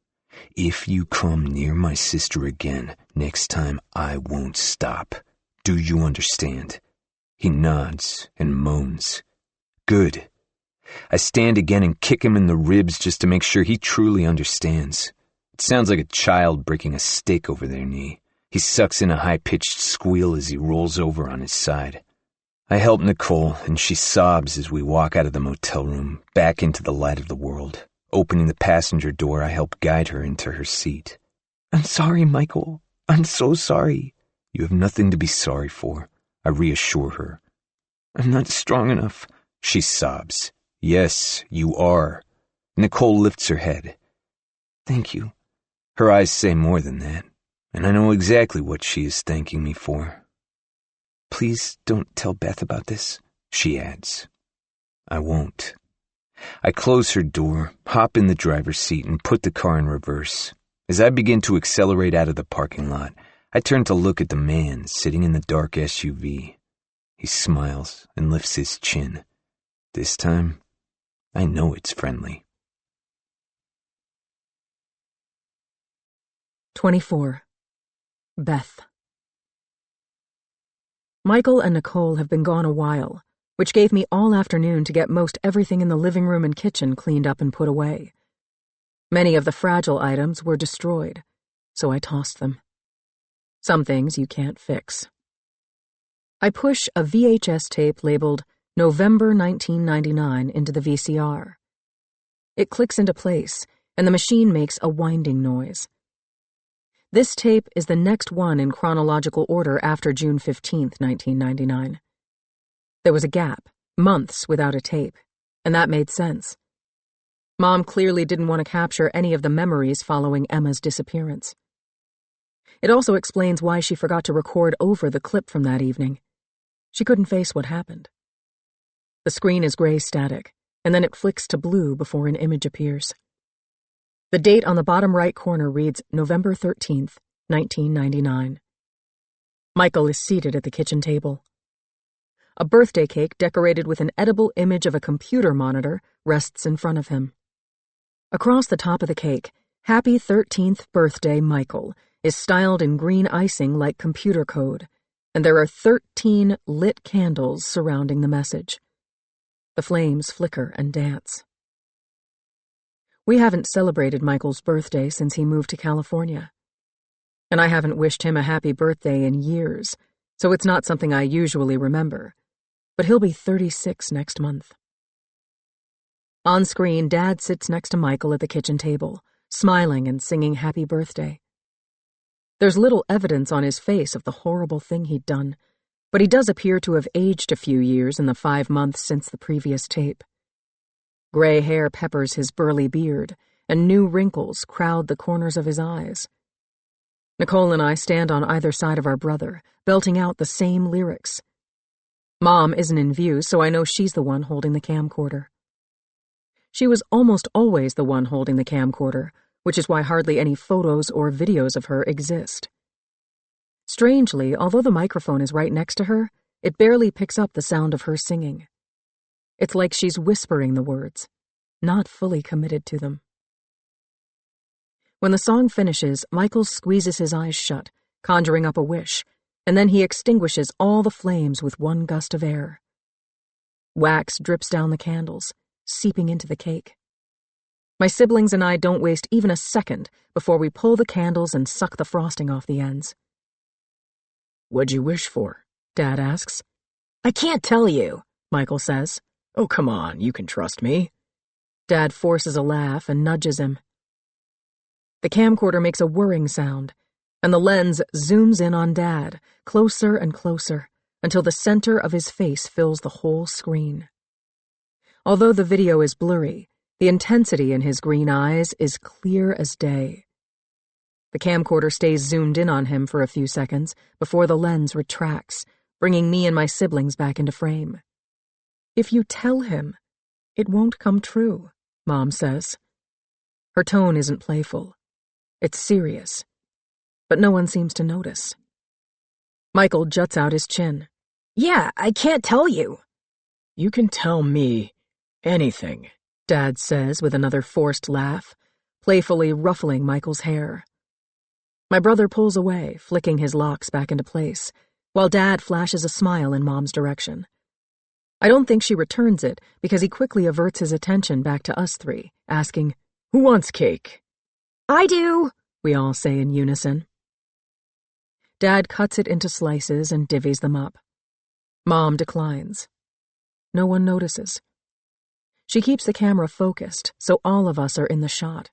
Speaker 5: if you come near my sister again, next time I won't stop. Do you understand? He nods and moans. Good. I stand again and kick him in the ribs just to make sure he truly understands. It sounds like a child breaking a stick over their knee. He sucks in a high-pitched squeal as he rolls over on his side. I help Nicole, and she sobs as we walk out of the motel room, back into the light of the world. Opening the passenger door, I help guide her into her seat. I'm sorry, Michael. I'm so sorry. You have nothing to be sorry for, I reassure her. I'm not strong enough, she sobs. Yes, you are. Nicole lifts her head. Thank you. Her eyes say more than that, and I know exactly what she is thanking me for. Please don't tell Beth about this, she adds. I won't. I close her door, hop in the driver's seat, and put the car in reverse. As I begin to accelerate out of the parking lot, I turn to look at the man sitting in the dark SUV. He smiles and lifts his chin. This time, I know it's friendly.
Speaker 1: 24. Beth. Michael and Nicole have been gone a while, which gave me all afternoon to get most everything in the living room and kitchen cleaned up and put away. Many of the fragile items were destroyed, so I tossed them. Some things you can't fix. I push a VHS tape labeled November 1999 into the VCR. It clicks into place, and the machine makes a winding noise. This tape is the next one in chronological order after June 15, 1999. There was a gap, months without a tape, and that made sense. Mom clearly didn't want to capture any of the memories following Emma's disappearance. It also explains why she forgot to record over the clip from that evening. She couldn't face what happened. The screen is gray static, and then it flicks to blue before an image appears. The date on the bottom right corner reads November 13th, 1999. Michael is seated at the kitchen table. A birthday cake decorated with an edible image of a computer monitor rests in front of him. Across the top of the cake, Happy 13th birthday, Michael, is styled in green icing like computer code, and there are 13 lit candles surrounding the message. The flames flicker and dance. We haven't celebrated Michael's birthday since he moved to California. And I haven't wished him a happy birthday in years, so it's not something I usually remember. But he'll be 36 next month. On screen, Dad sits next to Michael at the kitchen table, smiling and singing happy birthday. There's little evidence on his face of the horrible thing he'd done, but he does appear to have aged a few years in the 5 months since the previous tape. Gray hair peppers his burly beard, and new wrinkles crowd the corners of his eyes. Nicole and I stand on either side of our brother, belting out the same lyrics. Mom isn't in view, so I know she's the one holding the camcorder. She was almost always the one holding the camcorder, which is why hardly any photos or videos of her exist. Strangely, although the microphone is right next to her, it barely picks up the sound of her singing. It's like she's whispering the words, not fully committed to them. When the song finishes, Michael squeezes his eyes shut, conjuring up a wish, and then he extinguishes all the flames with one gust of air. Wax drips down the candles, seeping into the cake. My siblings and I don't waste even a second before we pull the candles and suck the frosting off the ends.
Speaker 2: "What'd you wish for?" Dad asks.
Speaker 1: I can't tell you, Michael says.
Speaker 2: "Oh, come on, you can trust me."
Speaker 1: Dad forces a laugh and nudges him. The camcorder makes a whirring sound, and the lens zooms in on Dad, closer and closer, until the center of his face fills the whole screen. Although the video is blurry, the intensity in his green eyes is clear as day. The camcorder stays zoomed in on him for a few seconds before the lens retracts, bringing me and my siblings back into frame. If you tell him, it won't come true, Mom says. Her tone isn't playful. It's serious. But no one seems to notice. Michael juts out his chin. Yeah, I can't tell you.
Speaker 2: "You can tell me anything," Dad says with another forced laugh, playfully ruffling Michael's hair. My brother pulls away, flicking his locks back into place, while Dad flashes a smile in Mom's direction. I don't think she returns it because he quickly averts his attention back to us three, asking, "Who wants cake?"
Speaker 3: I do,
Speaker 1: we all say in unison. Dad cuts it into slices and divvies them up. Mom declines. No one notices. She keeps the camera focused, so all of us are in the shot.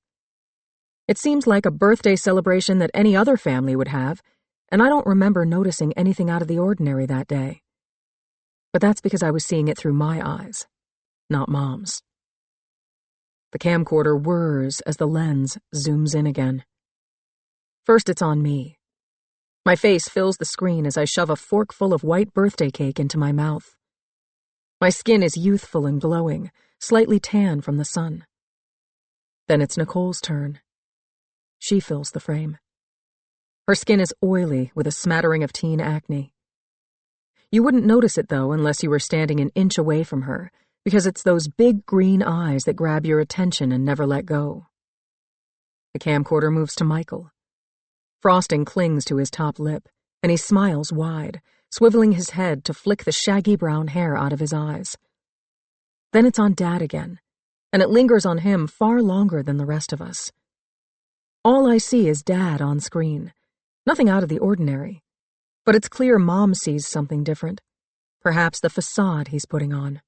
Speaker 1: It seems like a birthday celebration that any other family would have, and I don't remember noticing anything out of the ordinary that day. But that's because I was seeing it through my eyes, not Mom's. The camcorder whirs as the lens zooms in again. First it's on me. My face fills the screen as I shove a forkful of white birthday cake into my mouth. My skin is youthful and glowing, slightly tan from the sun. Then it's Nicole's turn. She fills the frame. Her skin is oily with a smattering of teen acne. You wouldn't notice it, though, unless you were standing an inch away from her, because it's those big green eyes that grab your attention and never let go. The camcorder moves to Michael. Frosting clings to his top lip, and he smiles wide, swiveling his head to flick the shaggy brown hair out of his eyes. Then it's on Dad again, and it lingers on him far longer than the rest of us. All I see is Dad on screen, nothing out of the ordinary, but it's clear Mom sees something different, perhaps the facade he's putting on.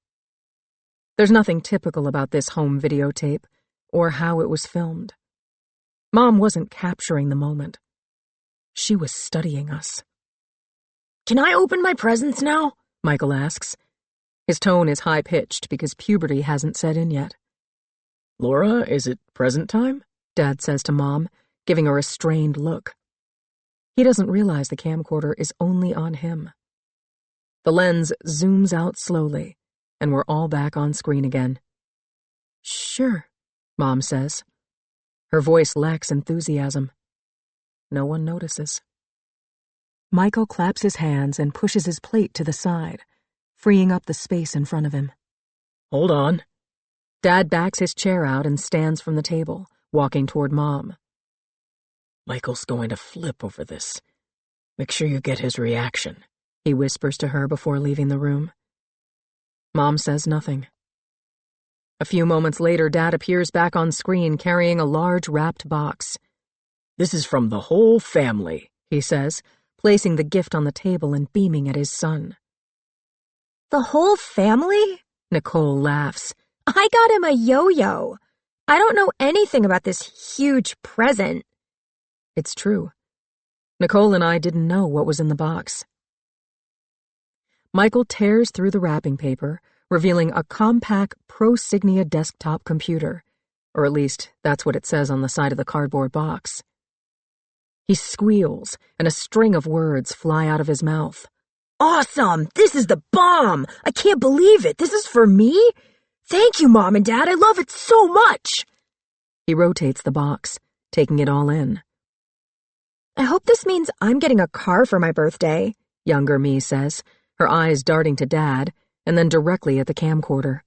Speaker 1: There's nothing typical about this home videotape, or how it was filmed. Mom wasn't capturing the moment. She was studying us. Can I open my presents now? Michael asks. His tone is high-pitched because puberty hasn't set in yet.
Speaker 2: "Laura, is it present time?"
Speaker 1: Dad says to Mom, giving her a strained look. He doesn't realize the camcorder is only on him. The lens zooms out slowly, and we're all back on screen again. Sure, Mom says. Her voice lacks enthusiasm. No one notices. Michael claps his hands and pushes his plate to the side, freeing up the space in front of him.
Speaker 2: "Hold on."
Speaker 1: Dad backs his chair out and stands from the table, walking toward Mom.
Speaker 2: Michael's going to flip over this. Make sure you get his reaction,
Speaker 1: he whispers to her before leaving the room. Mom says nothing. A few moments later, Dad appears back on screen carrying a large wrapped box.
Speaker 2: This is from the whole family,
Speaker 1: he says, placing the gift on the table and beaming at his son.
Speaker 3: The whole family?
Speaker 1: Nicole laughs.
Speaker 3: I got him a yo-yo. I don't know anything about this huge present.
Speaker 1: It's true. Nicole and I didn't know what was in the box. Michael tears through the wrapping paper, revealing a compact Prosignia desktop computer, or at least that's what it says on the side of the cardboard box. He squeals, and a string of words fly out of his mouth.
Speaker 3: Awesome! This is the bomb! I can't believe it! This is for me? Thank you, Mom and Dad. I love it so much!
Speaker 1: He rotates the box, taking it all in.
Speaker 3: I hope this means I'm getting a car for my birthday,
Speaker 1: younger me says, her eyes darting to Dad, and then directly at the camcorder.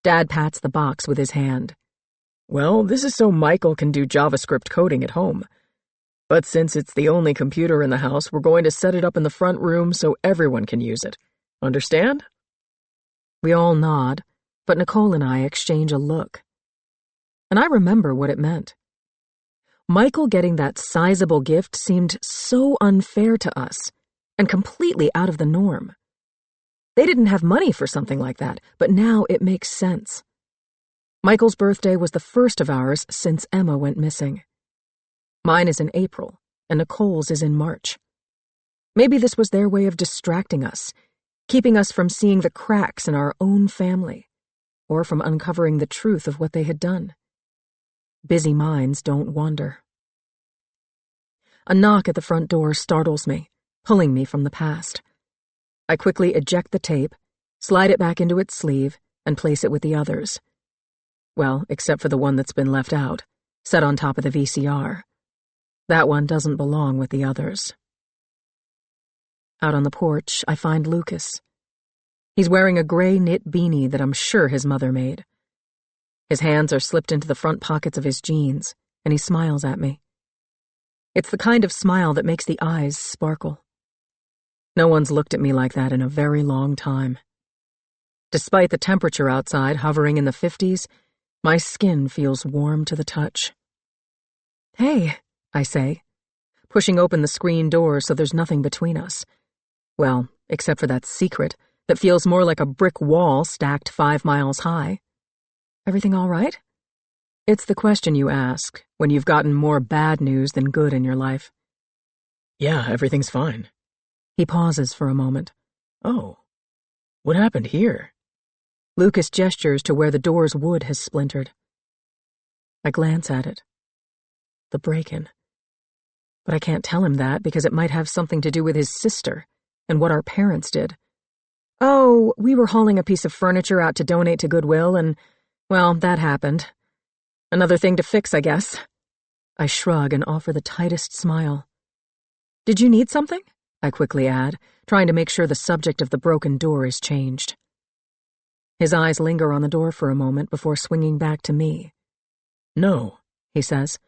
Speaker 1: Dad pats the box with his hand.
Speaker 2: Well, this is so Michael can do JavaScript coding at home. But since it's the only computer in the house, we're going to set it up in the front room so everyone can use it. Understand?
Speaker 1: We all nod, but Nicole and I exchange a look. And I remember what it meant. Michael getting that sizable gift seemed so unfair to us, and completely out of the norm. They didn't have money for something like that, but now it makes sense. Michael's birthday was the first of ours since Emma went missing. Mine is in April, and Nicole's is in March. Maybe this was their way of distracting us, keeping us from seeing the cracks in our own family, or from uncovering the truth of what they had done. Busy minds don't wander. A knock at the front door startles me, pulling me from the past. I quickly eject the tape, slide it back into its sleeve, and place it with the others. Well, except for the one that's been left out, set on top of the VCR. That one doesn't belong with the others. Out on the porch, I find Lucas. He's wearing a gray knit beanie that I'm sure his mother made. His hands are slipped into the front pockets of his jeans, and he smiles at me. It's the kind of smile that makes the eyes sparkle. No one's looked at me like that in a very long time. Despite the temperature outside hovering in the 50s, my skin feels warm to the touch. Hey, I say, pushing open the screen door so there's nothing between us. Well, except for that secret that feels more like a brick wall stacked 5 miles high. Everything all right? It's the question you ask when you've gotten more bad news than good in your life.
Speaker 2: Yeah, everything's fine.
Speaker 1: He pauses for a moment.
Speaker 2: Oh, what happened here?
Speaker 1: Lucas gestures to where the door's wood has splintered. I glance at it. The break-in. But I can't tell him that because it might have something to do with his sister and what our parents did. Oh, we were hauling a piece of furniture out to donate to Goodwill and, well, that happened. Another thing to fix, I guess. I shrug and offer the tightest smile. Did you need something? I quickly add, trying to make sure the subject of the broken door is changed. His eyes linger on the door for a moment before swinging back to me.
Speaker 2: No,
Speaker 1: he says.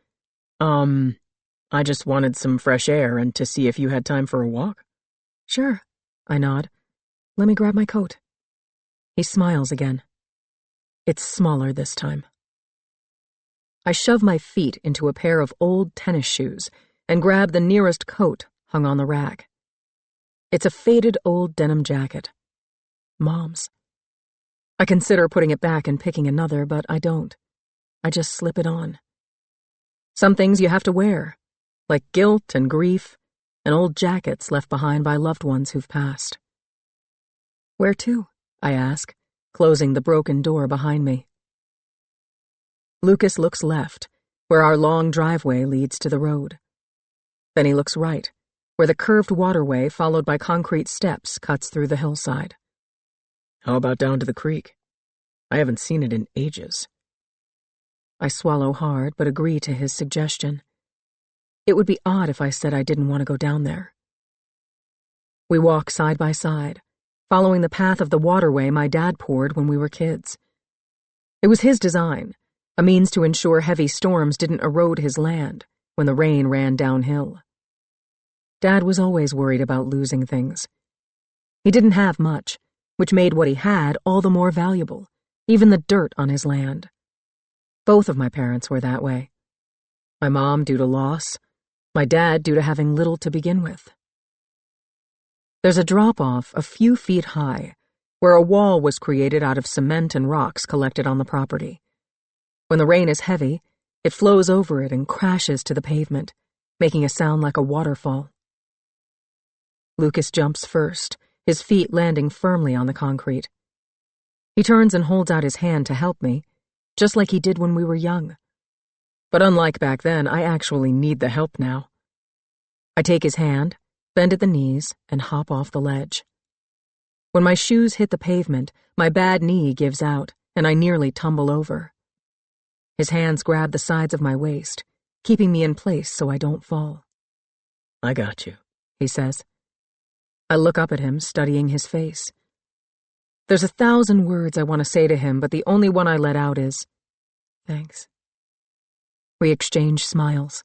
Speaker 2: I just wanted some fresh air and to see if you had time for a walk.
Speaker 1: Sure, I nod. Let me grab my coat. He smiles again. It's smaller this time. I shove my feet into a pair of old tennis shoes and grab the nearest coat hung on the rack. It's a faded old denim jacket. Mom's. I consider putting it back and picking another, but I don't. I just slip it on. Some things you have to wear, like guilt and grief, and old jackets left behind by loved ones who've passed. Where to? I ask, closing the broken door behind me. Lucas looks left, where our long driveway leads to the road. Then he looks right, where the curved waterway followed by concrete steps cuts through the hillside.
Speaker 2: How about down to the creek? I haven't seen it in ages.
Speaker 1: I swallow hard, but agree to his suggestion. It would be odd if I said I didn't want to go down there. We walk side by side, following the path of the waterway my dad poured when we were kids. It was his design, a means to ensure heavy storms didn't erode his land when the rain ran downhill. Dad was always worried about losing things. He didn't have much, which made what he had all the more valuable, even the dirt on his land. Both of my parents were that way. My mom due to loss, my dad due to having little to begin with. There's a drop-off a few feet high, where a wall was created out of cement and rocks collected on the property. When the rain is heavy, it flows over it and crashes to the pavement, making a sound like a waterfall. Lucas jumps first, his feet landing firmly on the concrete. He turns and holds out his hand to help me, just like he did when we were young. But unlike back then, I actually need the help now. I take his hand, bend at the knees, and hop off the ledge. When my shoes hit the pavement, my bad knee gives out, and I nearly tumble over. His hands grab the sides of my waist, keeping me in place so I don't fall.
Speaker 2: I got you,
Speaker 1: he says. I look up at him, studying his face. There's 1,000 words I want to say to him, but the only one I let out is, thanks. We exchange smiles.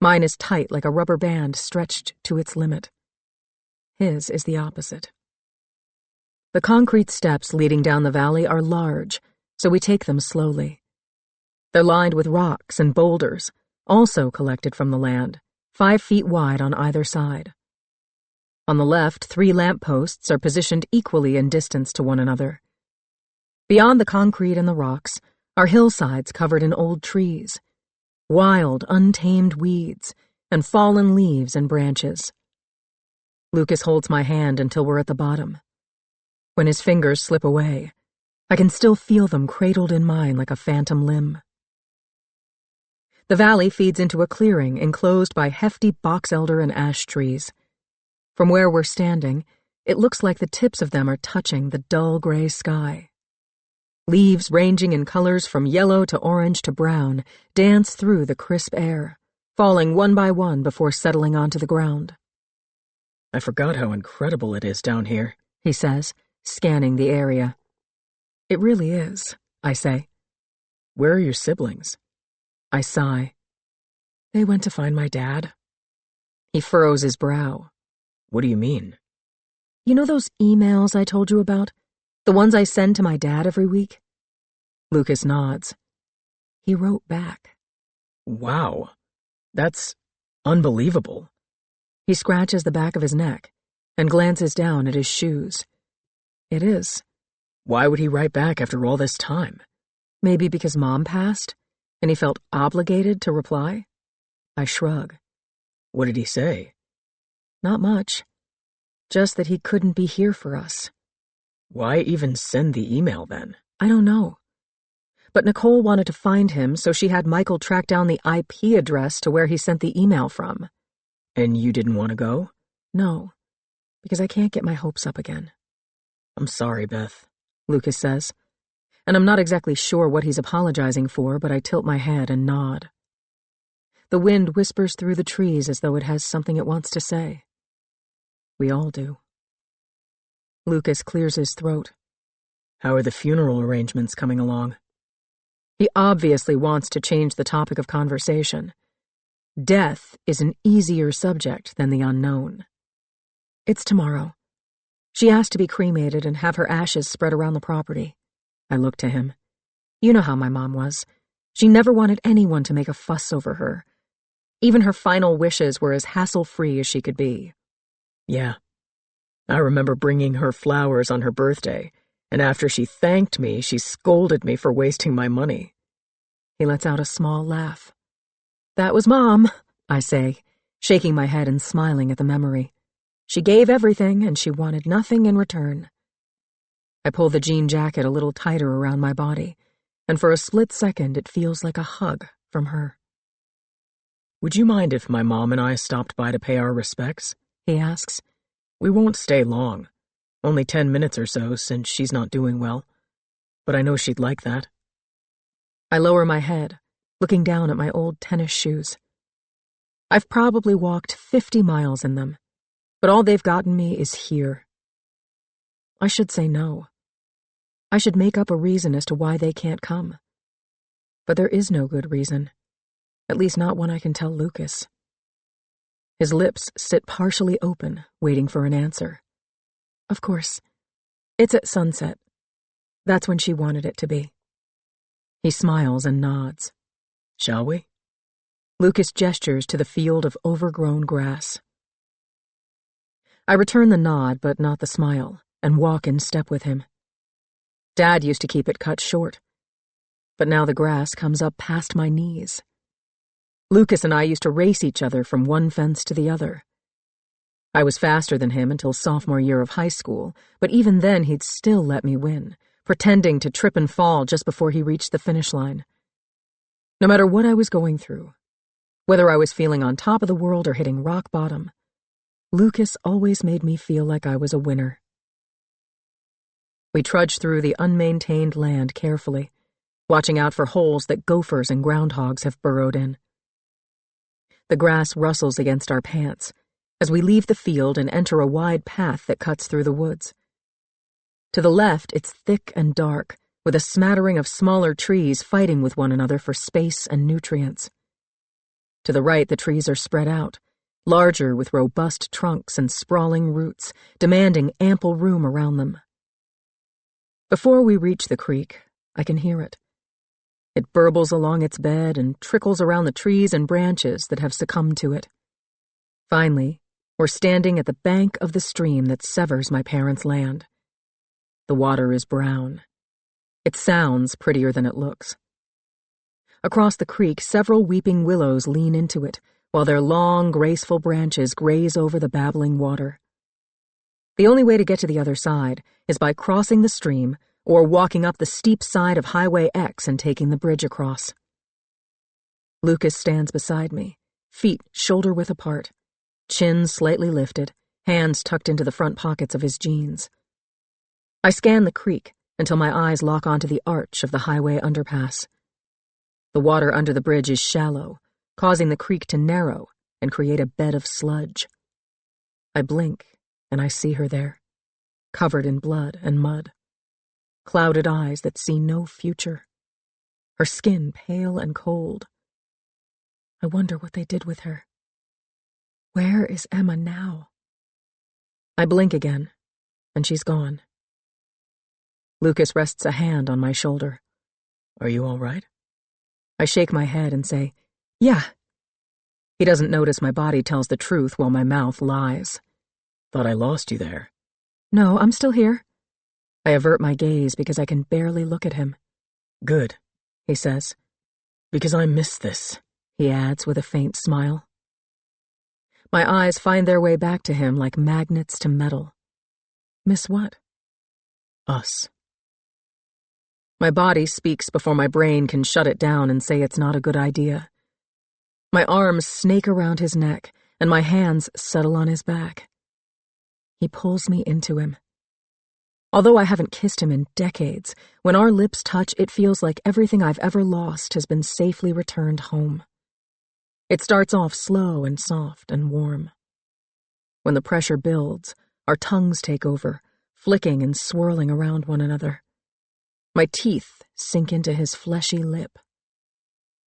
Speaker 1: Mine is tight like a rubber band stretched to its limit. His is the opposite. The concrete steps leading down the valley are large, so we take them slowly. They're lined with rocks and boulders, also collected from the land, 5 feet wide on either side. On the left, 3 lampposts are positioned equally in distance to one another. Beyond the concrete and the rocks are hillsides covered in old trees, wild, untamed weeds, and fallen leaves and branches. Lucas holds my hand until we're at the bottom. When his fingers slip away, I can still feel them cradled in mine like a phantom limb. The valley feeds into a clearing enclosed by hefty box elder and ash trees. From where we're standing, it looks like the tips of them are touching the dull gray sky. Leaves ranging in colors from yellow to orange to brown dance through the crisp air, falling one by one before settling onto the ground.
Speaker 2: I forgot how incredible it is down here,
Speaker 1: he says, scanning the area. It really is, I say.
Speaker 2: Where are your siblings?
Speaker 1: I sigh.
Speaker 2: They went to find my dad.
Speaker 1: He furrows his brow.
Speaker 2: What do you mean?
Speaker 1: You know those emails I told you about? The ones I send to my dad every week? Lucas nods. He wrote back.
Speaker 2: Wow. That's unbelievable.
Speaker 1: He scratches the back of his neck and glances down at his shoes. It is.
Speaker 2: Why would he write back after all this time?
Speaker 1: Maybe because Mom passed, and he felt obligated to reply? I shrug.
Speaker 2: What did he say?
Speaker 1: Not much. Just that he couldn't be here for us.
Speaker 2: Why even send the email then?
Speaker 1: I don't know. But Nicole wanted to find him, so she had Michael track down the IP address to where he sent the email from.
Speaker 2: And you didn't want to go?
Speaker 1: No, because I can't get my hopes up again.
Speaker 2: I'm sorry, Beth,
Speaker 1: Lucas says. And I'm not exactly sure what he's apologizing for, but I tilt my head and nod. The wind whispers through the trees as though it has something it wants to say. We all do. Lucas clears his throat.
Speaker 2: How are the funeral arrangements coming along?
Speaker 1: He obviously wants to change the topic of conversation. Death is an easier subject than the unknown. It's tomorrow. She asked to be cremated and have her ashes spread around the property. I look to him. You know how my mom was. She never wanted anyone to make a fuss over her. Even her final wishes were as hassle-free as she could be.
Speaker 2: Yeah. I remember bringing her flowers on her birthday, and after she thanked me, she scolded me for wasting my money.
Speaker 1: He lets out a small laugh. That was Mom, I say, shaking my head and smiling at the memory. She gave everything, and she wanted nothing in return. I pull the jean jacket a little tighter around my body, and for a split second it feels like a hug from her.
Speaker 2: Would you mind if my mom and I stopped by to pay our respects?
Speaker 1: He asks.
Speaker 2: We won't stay long. Only 10 minutes or so, since she's not doing well. But I know she'd like that.
Speaker 1: I lower my head, looking down at my old tennis shoes. I've probably walked 50 miles in them, but all they've gotten me is here. I should say no. I should make up a reason as to why they can't come. But there is no good reason. At least not one I can tell Lucas. His lips sit partially open, waiting for an answer. Of course. It's at sunset. That's when she wanted it to be. He smiles and nods.
Speaker 2: Shall we?
Speaker 1: Lucas gestures to the field of overgrown grass. I return the nod, but not the smile, and walk in step with him. Dad used to keep it cut short, but now the grass comes up past my knees. Lucas and I used to race each other from one fence to the other. I was faster than him until sophomore year of high school, but even then he'd still let me win, pretending to trip and fall just before he reached the finish line. No matter what I was going through, whether I was feeling on top of the world or hitting rock bottom, Lucas always made me feel like I was a winner. We trudged through the unmaintained land carefully, watching out for holes that gophers and groundhogs have burrowed in. The grass rustles against our pants as we leave the field and enter a wide path that cuts through the woods. To the left, it's thick and dark, with a smattering of smaller trees fighting with one another for space and nutrients. To the right, the trees are spread out, larger with robust trunks and sprawling roots, demanding ample room around them. Before we reach the creek, I can hear it. It burbles along its bed and trickles around the trees and branches that have succumbed to it. Finally, we're standing at the bank of the stream that severs my parents' land. The water is brown. It sounds prettier than it looks. Across the creek, several weeping willows lean into it, while their long, graceful branches graze over the babbling water. The only way to get to the other side is by crossing the stream or walking up the steep side of Highway X and taking the bridge across. Lucas stands beside me, feet shoulder-width apart, chin slightly lifted, hands tucked into the front pockets of his jeans. I scan the creek until my eyes lock onto the arch of the highway underpass. The water under the bridge is shallow, causing the creek to narrow and create a bed of sludge. I blink, and I see her there, covered in blood and mud. Clouded eyes that see no future. Her skin pale and cold. I wonder what they did with her. Where is Emma now? I blink again, and she's gone. Lucas rests a hand on my shoulder.
Speaker 2: Are you all right?
Speaker 1: I shake my head and say, yeah. He doesn't notice my body tells the truth while my mouth lies.
Speaker 2: Thought I lost you there.
Speaker 1: No, I'm still here. I avert my gaze because I can barely look at him.
Speaker 2: Good,
Speaker 1: he says.
Speaker 2: Because I miss this,
Speaker 1: he adds with a faint smile. My eyes find their way back to him like magnets to metal. Miss what?
Speaker 2: Us.
Speaker 1: My body speaks before my brain can shut it down and say it's not a good idea. My arms snake around his neck, and my hands settle on his back. He pulls me into him. Although I haven't kissed him in decades, when our lips touch, it feels like everything I've ever lost has been safely returned home. It starts off slow and soft and warm. When the pressure builds, our tongues take over, flicking and swirling around one another. My teeth sink into his fleshy lip.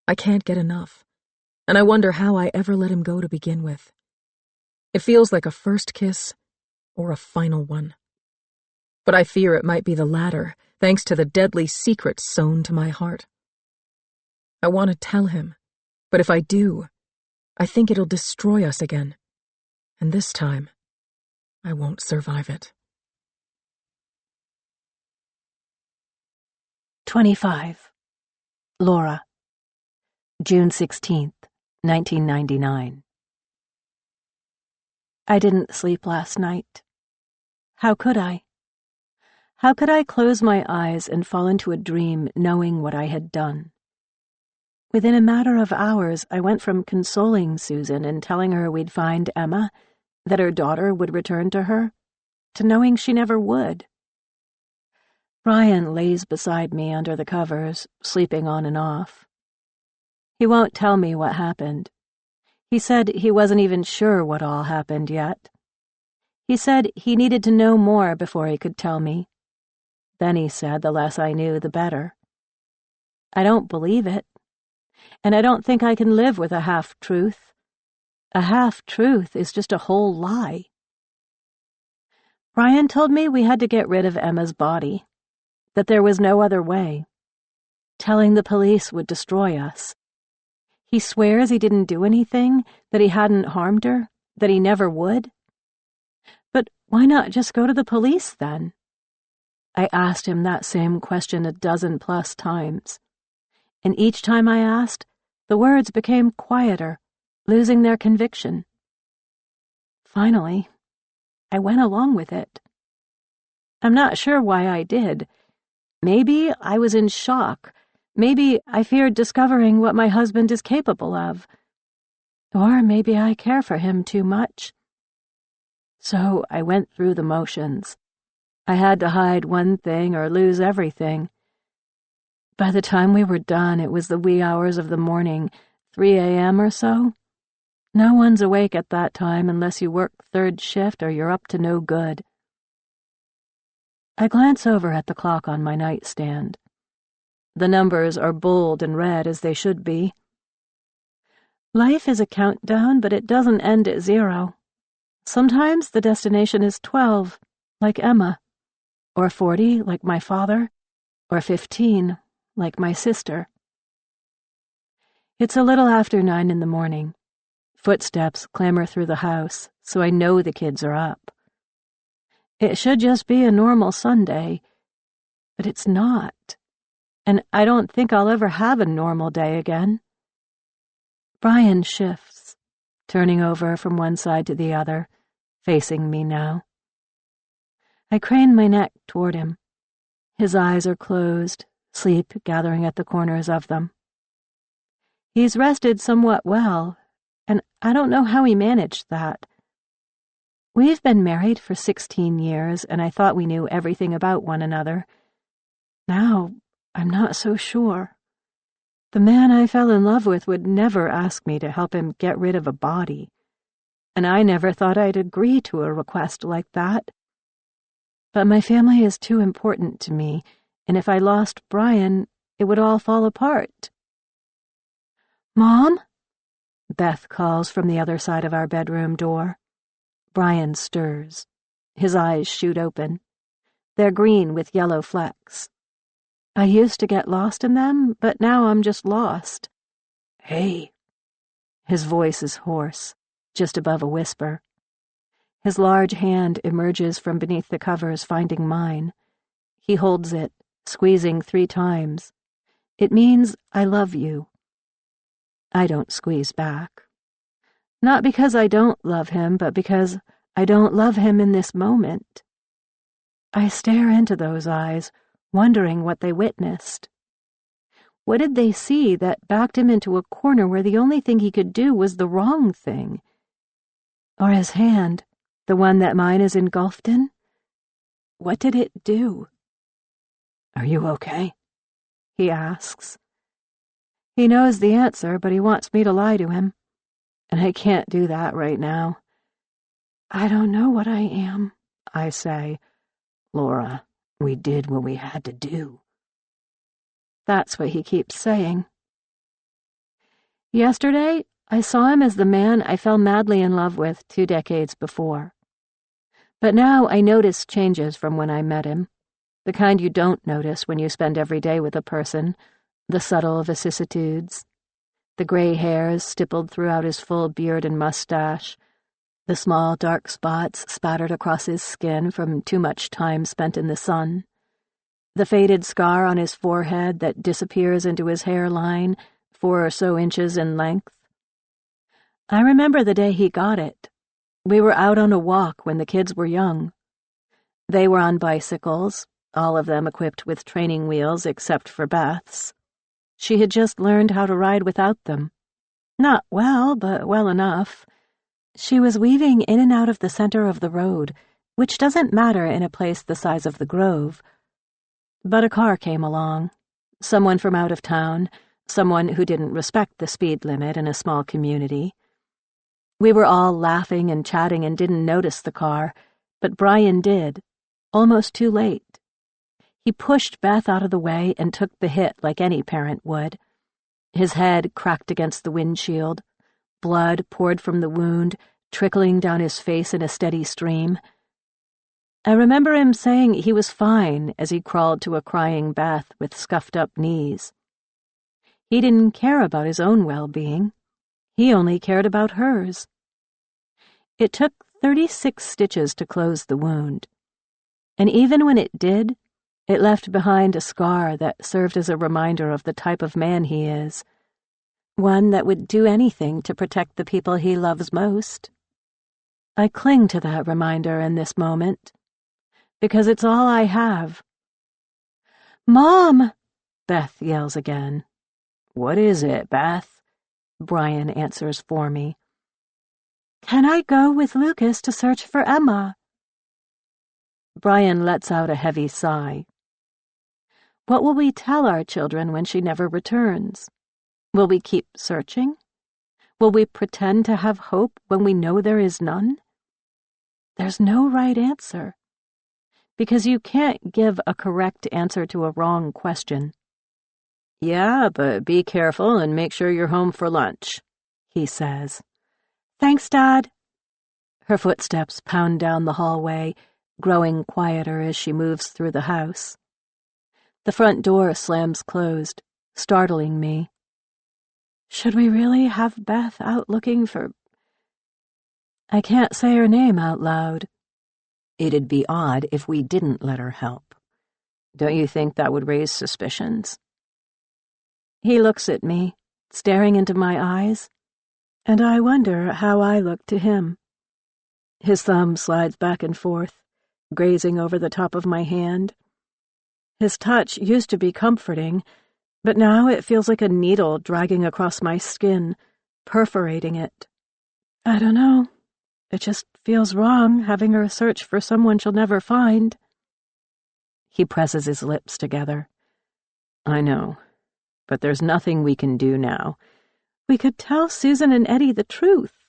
Speaker 1: I can't get enough, and I wonder how I ever let him go to begin with. It feels like a first kiss or a final one. But I fear it might be the latter, thanks to the deadly secret sewn to my heart. I want to tell him, but if I do, I think it'll destroy us again. And this time, I won't survive it.
Speaker 6: 25. Laura. June 16th, 1999. I didn't sleep last night. How could I? How could I close my eyes and fall into a dream knowing what I had done? Within a matter of hours, I went from consoling Susan and telling her we'd find Emma, that her daughter would return to her, to knowing she never would. Brian lays beside me under the covers, sleeping on and off. He won't tell me what happened. He said he wasn't even sure what all happened yet. He said he needed to know more before he could tell me. Then he said the less I knew, the better. I don't believe it. And I don't think I can live with a half-truth. A half-truth is just a whole lie. Brian told me we had to get rid of Emma's body, that there was no other way. Telling the police would destroy us. He swears he didn't do anything, that he hadn't harmed her, that he never would. But why not just go to the police, then? I asked him that same question 12+ times. And each time I asked, the words became quieter, losing their conviction. Finally, I went along with it. I'm not sure why I did. Maybe I was in shock. Maybe I feared discovering what my husband is capable of. Or maybe I care for him too much. So I went through the motions. I had to hide one thing or lose everything. By the time we were done, it was the wee hours of the morning, 3 a.m. or so. No one's awake at that time unless you work third shift or you're up to no good. I glance over at the clock on my nightstand. The numbers are bold and red as they should be. Life is a countdown, but it doesn't end at 0. Sometimes the destination is 12, like Emma, or 40, like my father, or 15, like my sister. It's a little after 9 in the morning. Footsteps clamor through the house, so I know the kids are up. It should just be a normal Sunday, but it's not, and I don't think I'll ever have a normal day again. Brian shifts, turning over from one side to the other, facing me now. I crane my neck toward him. His eyes are closed, sleep gathering at the corners of them. He's rested somewhat well, and I don't know how he managed that. We've been married for 16 years, and I thought we knew everything about one another. Now, I'm not so sure. The man I fell in love with would never ask me to help him get rid of a body, and I never thought I'd agree to a request like that. But my family is too important to me, and if I lost Brian, it would all fall apart. "Mom?" Beth calls from the other side of our bedroom door. Brian stirs. His eyes shoot open. They're green with yellow flecks. I used to get lost in them, but now I'm just lost. "Hey." His voice is hoarse, just above a whisper. His large hand emerges from beneath the covers, finding mine. He holds it, squeezing 3 times. It means I love you. I don't squeeze back. Not because I don't love him, but because I don't love him in this moment. I stare into those eyes, wondering what they witnessed. What did they see that backed him into a corner where the only thing he could do was the wrong thing? Or his hand, the one that mine is engulfed in? What did it do? "Are you okay?" he asks. He knows the answer, but he wants me to lie to him. And I can't do that right now. "I don't know what I am," I say. "Laura, we did what we had to do." That's what he keeps saying. Yesterday, I saw him as the man I fell madly in love with 2 decades before. But now I notice changes from when I met him, the kind you don't notice when you spend every day with a person, the subtle vicissitudes, the gray hairs stippled throughout his full beard and mustache, the small dark spots spattered across his skin from too much time spent in the sun, the faded scar on his forehead that disappears into his hairline, 4 or so inches in length. I remember the day he got it. We were out on a walk when the kids were young. They were on bicycles, all of them equipped with training wheels except for Beth's. She had just learned how to ride without them. Not well, but well enough. She was weaving in and out of the center of the road, which doesn't matter in a place the size of the Grove. But a car came along. Someone from out of town, someone who didn't respect the speed limit in a small community. We were all laughing and chatting and didn't notice the car, but Brian did, almost too late. He pushed Beth out of the way and took the hit like any parent would. His head cracked against the windshield. Blood poured from the wound, trickling down his face in a steady stream. I remember him saying he was fine as he crawled to a crying Beth with scuffed-up knees. He didn't care about his own well-being. He only cared about hers. It took 36 stitches to close the wound, and even when it did, it left behind a scar that served as a reminder of the type of man he is, one that would do anything to protect the people he loves most. I cling to that reminder in this moment, because it's all I have. "Mom!" Beth yells again. "What is it, Beth?" Brian answers for me. "Can I go with Lucas to search for Emma?" Brian lets out a heavy sigh. What will we tell our children when she never returns? Will we keep searching? Will we pretend to have hope when we know there is none? There's no right answer, because you can't give a correct answer to a wrong question. "Yeah, but be careful and make sure you're home for lunch," he says. "Thanks, Dad." Her footsteps pound down the hallway, growing quieter as she moves through the house. The front door slams closed, startling me. Should we really have Beth out looking for... I can't say her name out loud. It'd be odd if we didn't let her help. Don't you think that would raise suspicions? He looks at me, staring into my eyes, and I wonder how I look to him. His thumb slides back and forth, grazing over the top of my hand. His touch used to be comforting, but now it feels like a needle dragging across my skin, perforating it. I don't know. It just feels wrong having her search for someone she'll never find. He presses his lips together. I know, but there's nothing we can do now. We could tell Susan and Eddie the truth.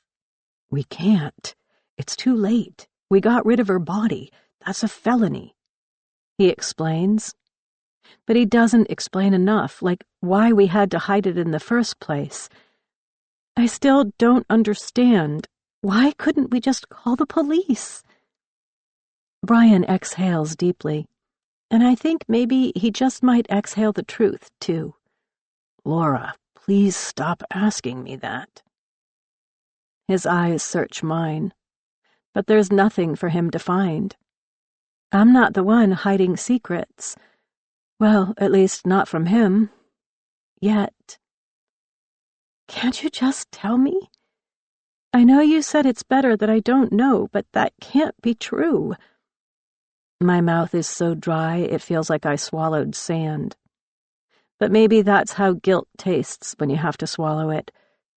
Speaker 6: We can't. It's too late. We got rid of her body. That's a felony. He explains. But he doesn't explain enough, like why we had to hide it in the first place. I still don't understand. Why couldn't we just call the police? Brian exhales deeply, and I think maybe he just might exhale the truth, too. Laura, please stop asking me that. His eyes search mine, but there's nothing for him to find. I'm not the one hiding secrets. Well, at least not from him. Yet. Can't you just tell me? I know you said it's better that I don't know, but that can't be true. My mouth is so dry it feels like I swallowed sand. But maybe that's how guilt tastes when you have to swallow it.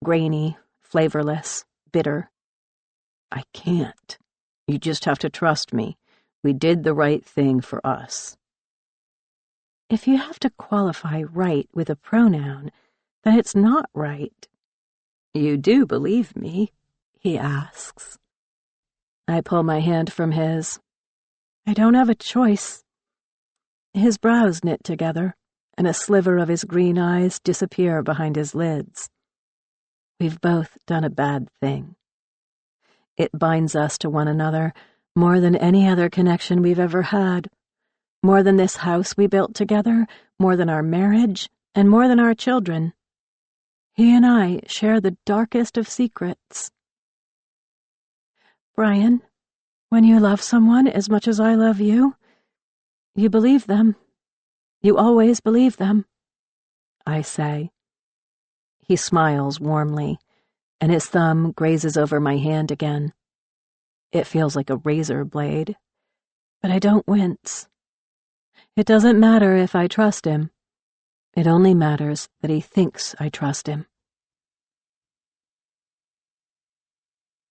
Speaker 6: Grainy, flavorless, bitter. I can't. You just have to trust me. We did the right thing for us. If you have to qualify right with a pronoun, then it's not right. You do believe me? He asks. I pull my hand from his. I don't have a choice. His brows knit together, and a sliver of his green eyes disappear behind his lids. We've both done a bad thing. It binds us to one another more than any other connection we've ever had. More than this house we built together, more than our marriage, and more than our children. He and I share the darkest of secrets. Brian, when you love someone as much as I love you, you believe them. You always believe them, I say. He smiles warmly, and his thumb grazes over my hand again. It feels like a razor blade, but I don't wince. It doesn't matter if I trust him. It only matters that he thinks I trust him.